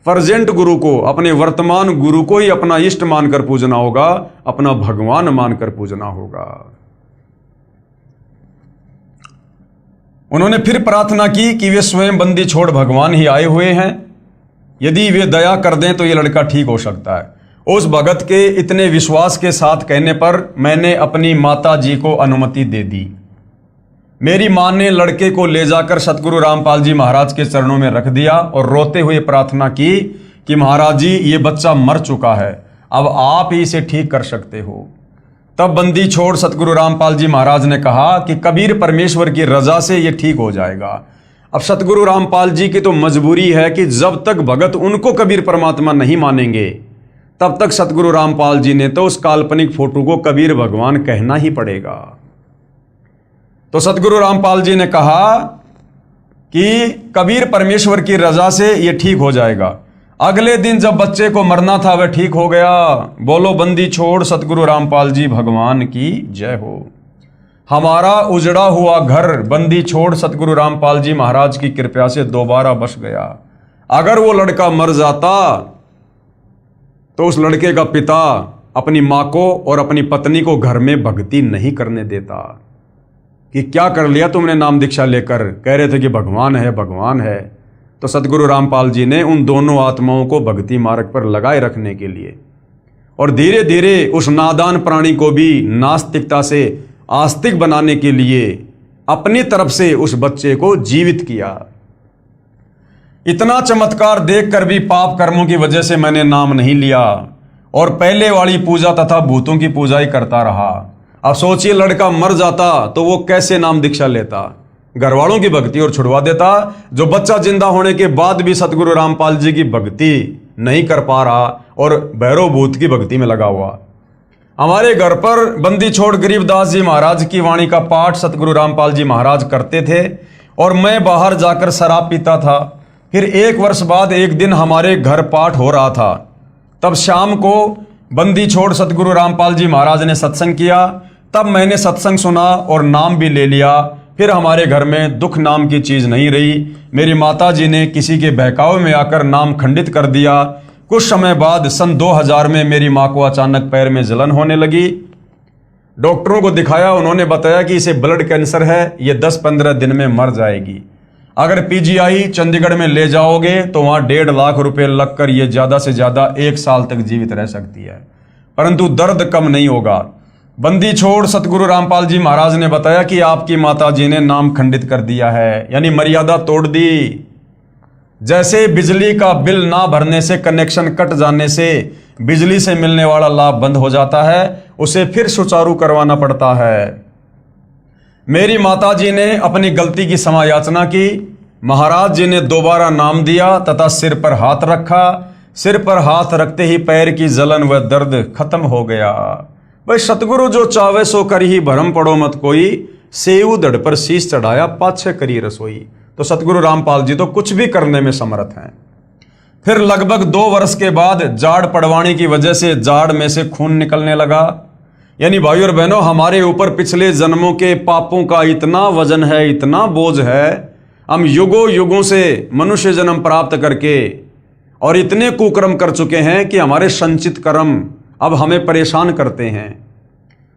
प्रेजेंट गुरु को, अपने वर्तमान गुरु को ही अपना इष्ट मानकर पूजना होगा, अपना भगवान मानकर पूजना होगा। उन्होंने फिर प्रार्थना की कि वे स्वयं बंदी छोड़ भगवान ही आए हुए हैं, यदि वे दया कर दें तो ये लड़का ठीक हो सकता है। उस भगत के इतने विश्वास के साथ कहने पर मैंने अपनी माता जी को अनुमति दे दी। मेरी मां ने लड़के को ले जाकर सतगुरु रामपाल जी महाराज के चरणों में रख दिया और रोते हुए प्रार्थना की कि महाराज जी ये बच्चा मर चुका है, अब आप ही इसे ठीक कर सकते हो। तब बंदी छोड़ सतगुरु रामपाल जी महाराज ने कहा कि कबीर परमेश्वर की रजा से ये ठीक हो जाएगा। अब सतगुरु रामपाल जी की तो मजबूरी है कि जब तक भगत उनको कबीर परमात्मा नहीं मानेंगे तब तक सतगुरु रामपाल जी ने तो उस काल्पनिक फोटो को कबीर भगवान कहना ही पड़ेगा। तो सतगुरु रामपाल जी ने कहा कि कबीर परमेश्वर की रजा से ये ठीक हो जाएगा। अगले दिन जब बच्चे को मरना था वह ठीक हो गया। बोलो बंदी छोड़ सतगुरु रामपाल जी भगवान की जय हो। हमारा उजड़ा हुआ घर बंदी छोड़ सतगुरु रामपाल जी महाराज की कृपा से दोबारा बस गया। अगर वो लड़का मर जाता तो उस लड़के का पिता अपनी मां को और अपनी पत्नी को घर में भक्ति नहीं करने देता कि क्या कर लिया तुमने नाम दीक्षा लेकर, कह रहे थे कि भगवान है भगवान है। तो सतगुरु रामपाल जी ने उन दोनों आत्माओं को भक्ति मार्ग पर लगाए रखने के लिए और धीरे धीरे उस नादान प्राणी को भी नास्तिकता से आस्तिक बनाने के लिए अपनी तरफ से उस बच्चे को जीवित किया। इतना चमत्कार देखकर भी पाप कर्मों की वजह से मैंने नाम नहीं लिया और पहले वाली पूजा तथा भूतों की पूजा ही करता रहा। अब सोचिए लड़का मर जाता तो वो कैसे नाम दीक्षा लेता, घर वालों की भक्ति और छुड़वा देता, जो बच्चा जिंदा होने के बाद भी सतगुरु रामपाल जी की भक्ति नहीं कर पा रहा और भैरव भूत की भक्ति में लगा हुआ। हमारे घर पर बंदी छोड़ गरीबदास जी महाराज की वाणी का पाठ सतगुरु रामपाल जी महाराज करते थे और मैं बाहर जाकर शराब पीता था। फिर 1 वर्ष बाद एक दिन हमारे घर पाठ हो रहा था। तब शाम को बंदी छोड़ सतगुरु रामपाल जी महाराज ने सत्संग किया। तब मैंने सत्संग सुना और नाम भी ले लिया। फिर हमारे घर में दुख नाम की चीज नहीं रही। मेरी माता जी ने किसी के बहकावे में आकर नाम खंडित कर दिया। कुछ समय बाद सन 2000 में मेरी मां को अचानक पैर में जलन होने लगी। डॉक्टरों को दिखाया, उन्होंने बताया कि इसे ब्लड कैंसर है, ये 10-15 दिन में मर जाएगी। अगर पीजीआई चंडीगढ़ में ले जाओगे तो वहां 1.5 लाख रुपए लगकर ये ज्यादा से ज्यादा 1 साल तक जीवित रह सकती है, परंतु दर्द कम नहीं होगा। बंदी छोड़ सतगुरु रामपाल जी महाराज ने बताया कि आपकी माता जी ने नाम खंडित कर दिया है, यानी मर्यादा तोड़ दी। जैसे बिजली का बिल ना भरने से, कनेक्शन कट जाने से बिजली से मिलने वाला लाभ बंद हो जाता है, उसे फिर सुचारू करवाना पड़ता है। मेरी माता जी ने अपनी गलती की क्षमा याचना की। महाराज जी ने दोबारा नाम दिया तथा सिर पर हाथ रखा। सिर पर हाथ रखते ही पैर की जलन व दर्द खत्म हो गया। भाई सतगुरु जो चावे सो कर ही भरम पड़ो मत कोई, सेऊ धड़ पर शीश चढ़ाया पाछे करी रसोई। तो सतगुरु रामपाल जी तो कुछ भी करने में समर्थ हैं। फिर लगभग 2 वर्ष के बाद जाड़ पड़वाने की वजह से जाड़ में से खून निकलने लगा। यानी भाई और बहनों, हमारे ऊपर पिछले जन्मों के पापों का इतना वजन है, इतना बोझ है, हम युगों युगों से मनुष्य जन्म प्राप्त करके और इतने कुकर्म कर चुके हैं कि हमारे संचित कर्म अब हमें परेशान करते हैं।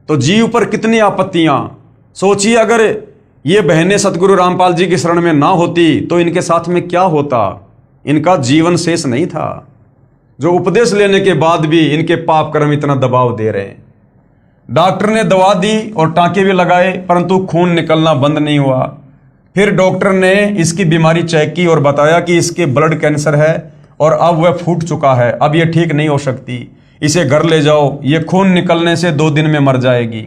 तो जीव पर कितनी आपत्तियां। सोचिए अगर ये बहनें सतगुरु रामपाल जी की शरण में ना होती तो इनके साथ में क्या होता। इनका जीवन शेष नहीं था, जो उपदेश लेने के बाद भी इनके पाप कर्म इतना दबाव दे रहे हैं। डॉक्टर ने दवा दी और टांके भी लगाए, परंतु खून निकलना बंद नहीं हुआ। फिर डॉक्टर ने इसकी बीमारी चेक की और बताया कि इसके ब्लड कैंसर है और अब वह फूट चुका है, अब यह ठीक नहीं हो सकती, इसे घर ले जाओ, ये खून निकलने से 2 दिन में मर जाएगी।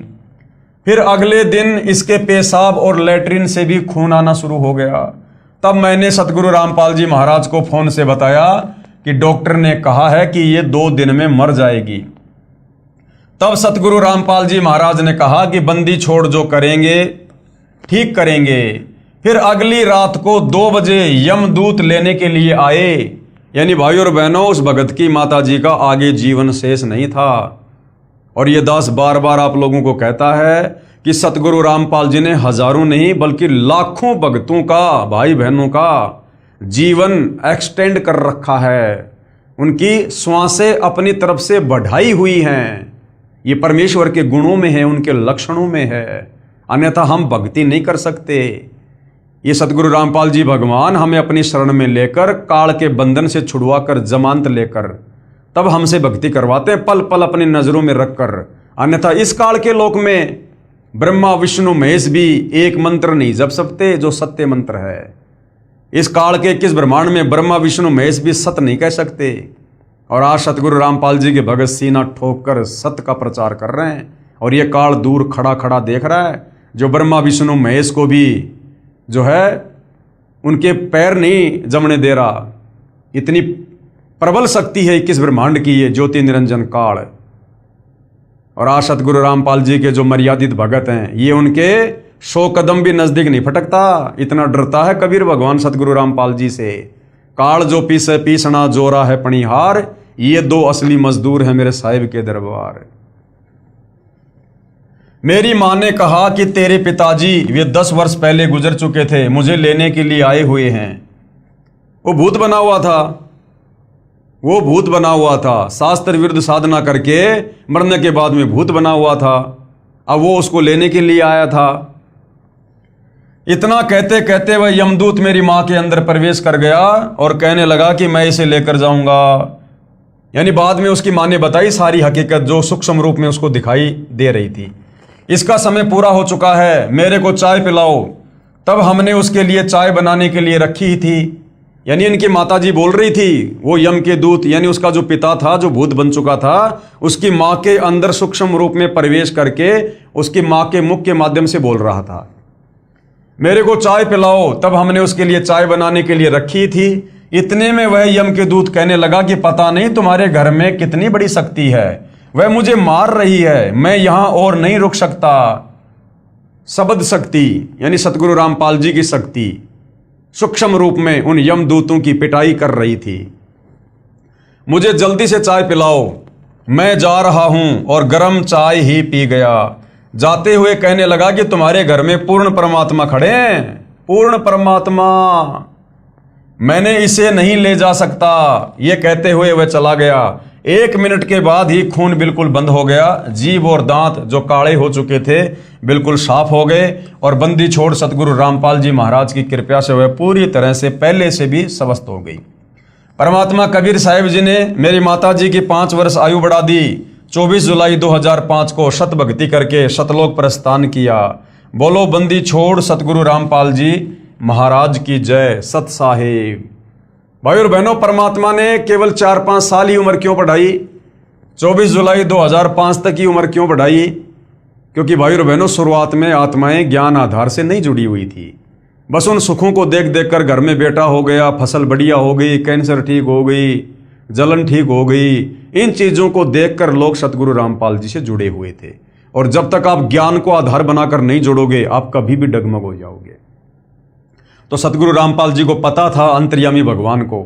फिर अगले दिन इसके पेशाब और लेटरिन से भी खून आना शुरू हो गया। तब मैंने सतगुरु रामपाल जी महाराज को फोन से बताया कि डॉक्टर ने कहा है कि ये 2 दिन में मर जाएगी। तब सतगुरु रामपाल जी महाराज ने कहा कि बंदी छोड़ जो करेंगे ठीक करेंगे। फिर अगली रात को 2 बजे यमदूत लेने के लिए आए। यानी भाई और बहनों, उस भगत की माता जी का आगे जीवन शेष नहीं था। और ये दास बार बार आप लोगों को कहता है कि सतगुरु रामपाल जी ने हजारों नहीं बल्कि लाखों भक्तों का, भाई बहनों का जीवन एक्सटेंड कर रखा है। उनकी श्वासें अपनी तरफ से बढ़ाई हुई हैं। ये परमेश्वर के गुणों में है, उनके लक्षणों में है, अन्यथा हम भक्ति नहीं कर सकते। ये सतगुरु रामपाल जी भगवान हमें अपनी शरण में लेकर, काल के बंधन से छुड़वा कर, जमानत लेकर तब हमसे भक्ति करवाते हैं, पल पल अपनी नजरों में रखकर। अन्यथा इस काल के लोक में ब्रह्मा विष्णु महेश भी एक मंत्र नहीं जप सकते जो सत्य मंत्र है। इस काल के 21 ब्रह्मांड में ब्रह्मा विष्णु महेश भी सत्य नहीं कह सकते। और आज सतगुरु रामपाल जी के भगत सीना ठोक कर सत्य का प्रचार कर रहे हैं। और ये काल दूर खड़ा खड़ा देख रहा है, जो ब्रह्मा विष्णु महेश को भी जो है उनके पैर नहीं जमने दे रहा। इतनी प्रबल शक्ति है 21 ब्रह्मांड की ये ज्योति निरंजन काल। और आज सतगुरु रामपाल जी के जो मर्यादित भगत हैं, ये उनके 100 कदम भी नजदीक नहीं फटकता। इतना डरता है कबीर भगवान सतगुरु रामपाल जी से। काल जो पीसे पीसना जोरा है पणिहार, ये 2 असली मजदूर हैं मेरे साहिब के दरबार। मेरी मां ने कहा कि तेरे पिताजी वे 10 वर्ष पहले गुजर चुके थे, मुझे लेने के लिए आए हुए हैं। वो भूत बना हुआ था, वो भूत बना हुआ था, शास्त्र विरुद्ध साधना करके मरने के बाद में भूत बना हुआ था। अब वो उसको लेने के लिए आया था। इतना कहते कहते वह यमदूत मेरी मां के अंदर प्रवेश कर गया और कहने लगा कि मैं इसे लेकर जाऊंगा। यानी बाद में उसकी मां ने बताई सारी हकीकत जो सूक्ष्म रूप में उसको दिखाई दे रही थी। इसका समय पूरा हो चुका है, मेरे को चाय पिलाओ। तब हमने उसके लिए चाय बनाने के लिए रखी ही थी। यानी इनकी माताजी बोल रही थी, वो यम के दूत यानी उसका जो पिता था जो भूत बन चुका था, उसकी मां के अंदर सूक्ष्म रूप में प्रवेश करके उसकी मां के मुख के माध्यम से बोल रहा था, मेरे को चाय पिलाओ। तब हमने उसके लिए चाय बनाने के लिए रखी थी। इतने में वह यम के दूत कहने लगा कि पता नहीं तुम्हारे घर में कितनी बड़ी शक्ति है, वह मुझे मार रही है, मैं यहां और नहीं रुक सकता। शब्द शक्ति यानी सतगुरु रामपाल जी की शक्ति सूक्ष्म रूप में उन यमदूतों की पिटाई कर रही थी। मुझे जल्दी से चाय पिलाओ, मैं जा रहा हूं। और गर्म चाय ही पी गया। जाते हुए कहने लगा कि तुम्हारे घर में पूर्ण परमात्मा खड़े हैं, पूर्ण परमात्मा, मैंने इसे नहीं ले जा सकता। यह कहते हुए वह चला गया। 1 मिनट के बाद ही खून बिल्कुल बंद हो गया। जीभ और दांत जो काले हो चुके थे बिल्कुल साफ हो गए। और बंदी छोड़ सतगुरु रामपाल जी महाराज की कृपा से वह पूरी तरह से पहले से भी स्वस्थ हो गई। परमात्मा कबीर साहिब जी ने मेरी माता जी की 5 वर्ष आयु बढ़ा दी। 24 जुलाई 2005 को शत भक्ति करके शतलोक प्रस्थान किया। बोलो बंदी छोड़ सतगुरु रामपाल जी महाराज की जय। सत साहेब। भाई और बहनों, परमात्मा ने केवल 4-5 साल ही उम्र क्यों बढ़ाई? 24 जुलाई 2005 तक की उम्र क्यों बढ़ाई? क्योंकि भाई और बहनों, शुरुआत में आत्माएं ज्ञान आधार से नहीं जुड़ी हुई थी। बस उन सुखों को देख देख कर घर में बेटा हो गया, फसल बढ़िया हो गई, कैंसर ठीक हो गई, जलन ठीक हो गई, इन चीजों को देखकर लोग सतगुरु रामपाल जी से जुड़े हुए थे। और जब तक आप ज्ञान को आधार बनाकर नहीं जोड़ोगे, आप कभी भी डगमग हो जाओगे। तो सतगुरु रामपाल जी को पता था, अंतर्यामी भगवान को,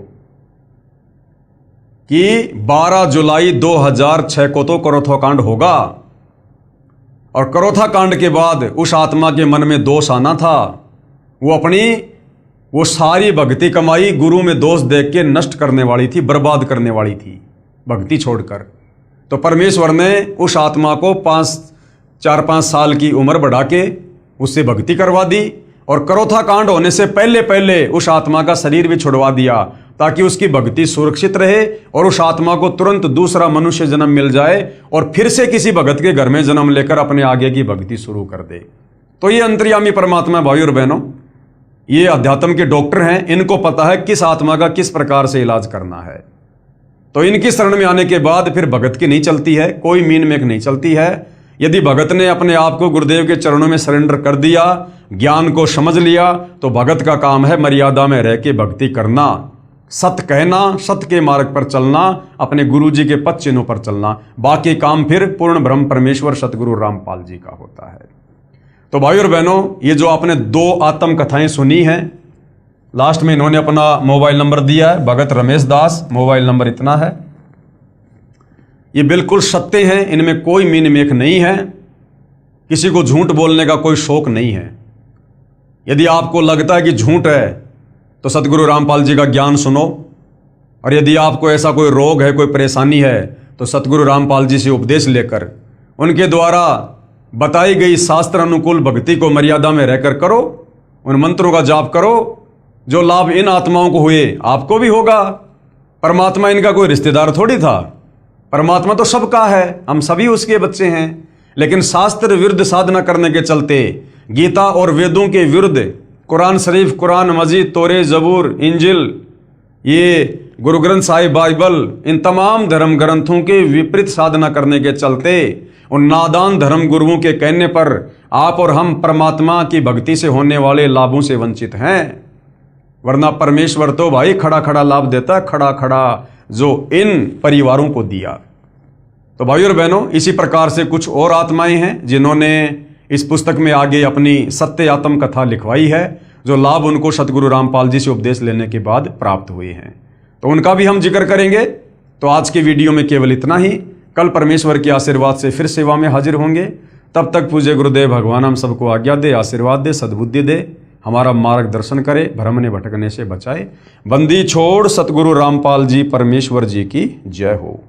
कि 12 जुलाई 2006 को तो करोथा कांड होगा। और करोथा कांड के बाद उस आत्मा के मन में दोष आना था। वो सारी भक्ति कमाई गुरु में दोष देख के नष्ट करने वाली थी, बर्बाद करने वाली थी भक्ति छोड़कर। तो परमेश्वर ने उस आत्मा को 4-5 साल की उम्र बढ़ा के उससे भक्ति करवा दी। और करोथा कांड होने से पहले पहले उस आत्मा का शरीर भी छुड़वा दिया, ताकि उसकी भक्ति सुरक्षित रहे और उस आत्मा को तुरंत दूसरा मनुष्य जन्म मिल जाए और फिर से किसी भगत के घर में जन्म लेकर अपने आगे की भक्ति शुरू कर दे। तो ये अंतर्यामी परमात्मा भाई और बहनों, ये अध्यात्म के डॉक्टर हैं। इनको पता है किस आत्मा का किस प्रकार से इलाज करना है। तो इनकी शरण में आने के बाद फिर भगत की नहीं चलती है, कोई मीन मेक नहीं चलती है। यदि भगत ने अपने आप को गुरुदेव के चरणों में सरेंडर कर दिया, ज्ञान को समझ लिया, तो भगत का काम है मर्यादा में रह के भक्ति करना। सत्य कहना, सत्य के मार्ग पर चलना, अपने गुरु जी के पद चिन्हों पर चलना, बाकी काम फिर पूर्ण ब्रह्म परमेश्वर सतगुरु रामपाल जी का होता है। तो भाई और बहनों, ये जो आपने 2 आत्म कथाएं सुनी हैं, लास्ट में इन्होंने अपना मोबाइल नंबर दिया है, भगत रमेश दास, मोबाइल नंबर इतना है। ये बिल्कुल सत्य हैं, इनमें कोई मीन मेख नहीं है, किसी को झूठ बोलने का कोई शौक नहीं है। यदि आपको लगता है कि झूठ है तो सतगुरु रामपाल जी का ज्ञान सुनो, और यदि आपको ऐसा कोई रोग है, कोई परेशानी है, तो सतगुरु रामपाल जी से उपदेश लेकर उनके द्वारा बताई गई शास्त्र अनुकूल भक्ति को मर्यादा में रहकर करो, उन मंत्रों का जाप करो। जो लाभ इन आत्माओं को हुए आपको भी होगा। परमात्मा इनका कोई रिश्तेदार थोड़ी था, परमात्मा तो सबका है, हम सभी उसके बच्चे हैं। लेकिन शास्त्र विरुद्ध साधना करने के चलते, गीता और वेदों के विरुद्ध, कुरान शरीफ, कुरान मजीद, तोरे, जबूर, इंजिल, ये गुरु ग्रंथ साहिब, बाइबल, इन तमाम धर्म ग्रंथों के विपरीत साधना करने के चलते, उन नादान धर्म गुरुओं के कहने पर आप और हम परमात्मा की भक्ति से होने वाले लाभों से वंचित हैं। वरना परमेश्वर तो भाई खड़ा खड़ा लाभ देता, खड़ा खड़ा जो इन परिवारों को दिया। तो भाई और बहनों, इसी प्रकार से कुछ और आत्माएं हैं जिन्होंने इस पुस्तक में आगे अपनी सत्य आत्म कथा लिखवाई है, जो लाभ उनको सतगुरु रामपाल जी से उपदेश लेने के बाद प्राप्त हुए हैं। तो उनका भी हम जिक्र करेंगे। तो आज के वीडियो में केवल इतना ही। कल परमेश्वर के आशीर्वाद से फिर सेवा में हाजिर होंगे। तब तक पूज्य गुरुदेव भगवान हम सबको आज्ञा दे, आशीर्वाद दे, सद्बुद्धि दे, हमारा मार्गदर्शन करे, भ्रमने भटकने से बचाए। बंदी छोड़ सतगुरु रामपाल जी परमेश्वर जी की जय हो।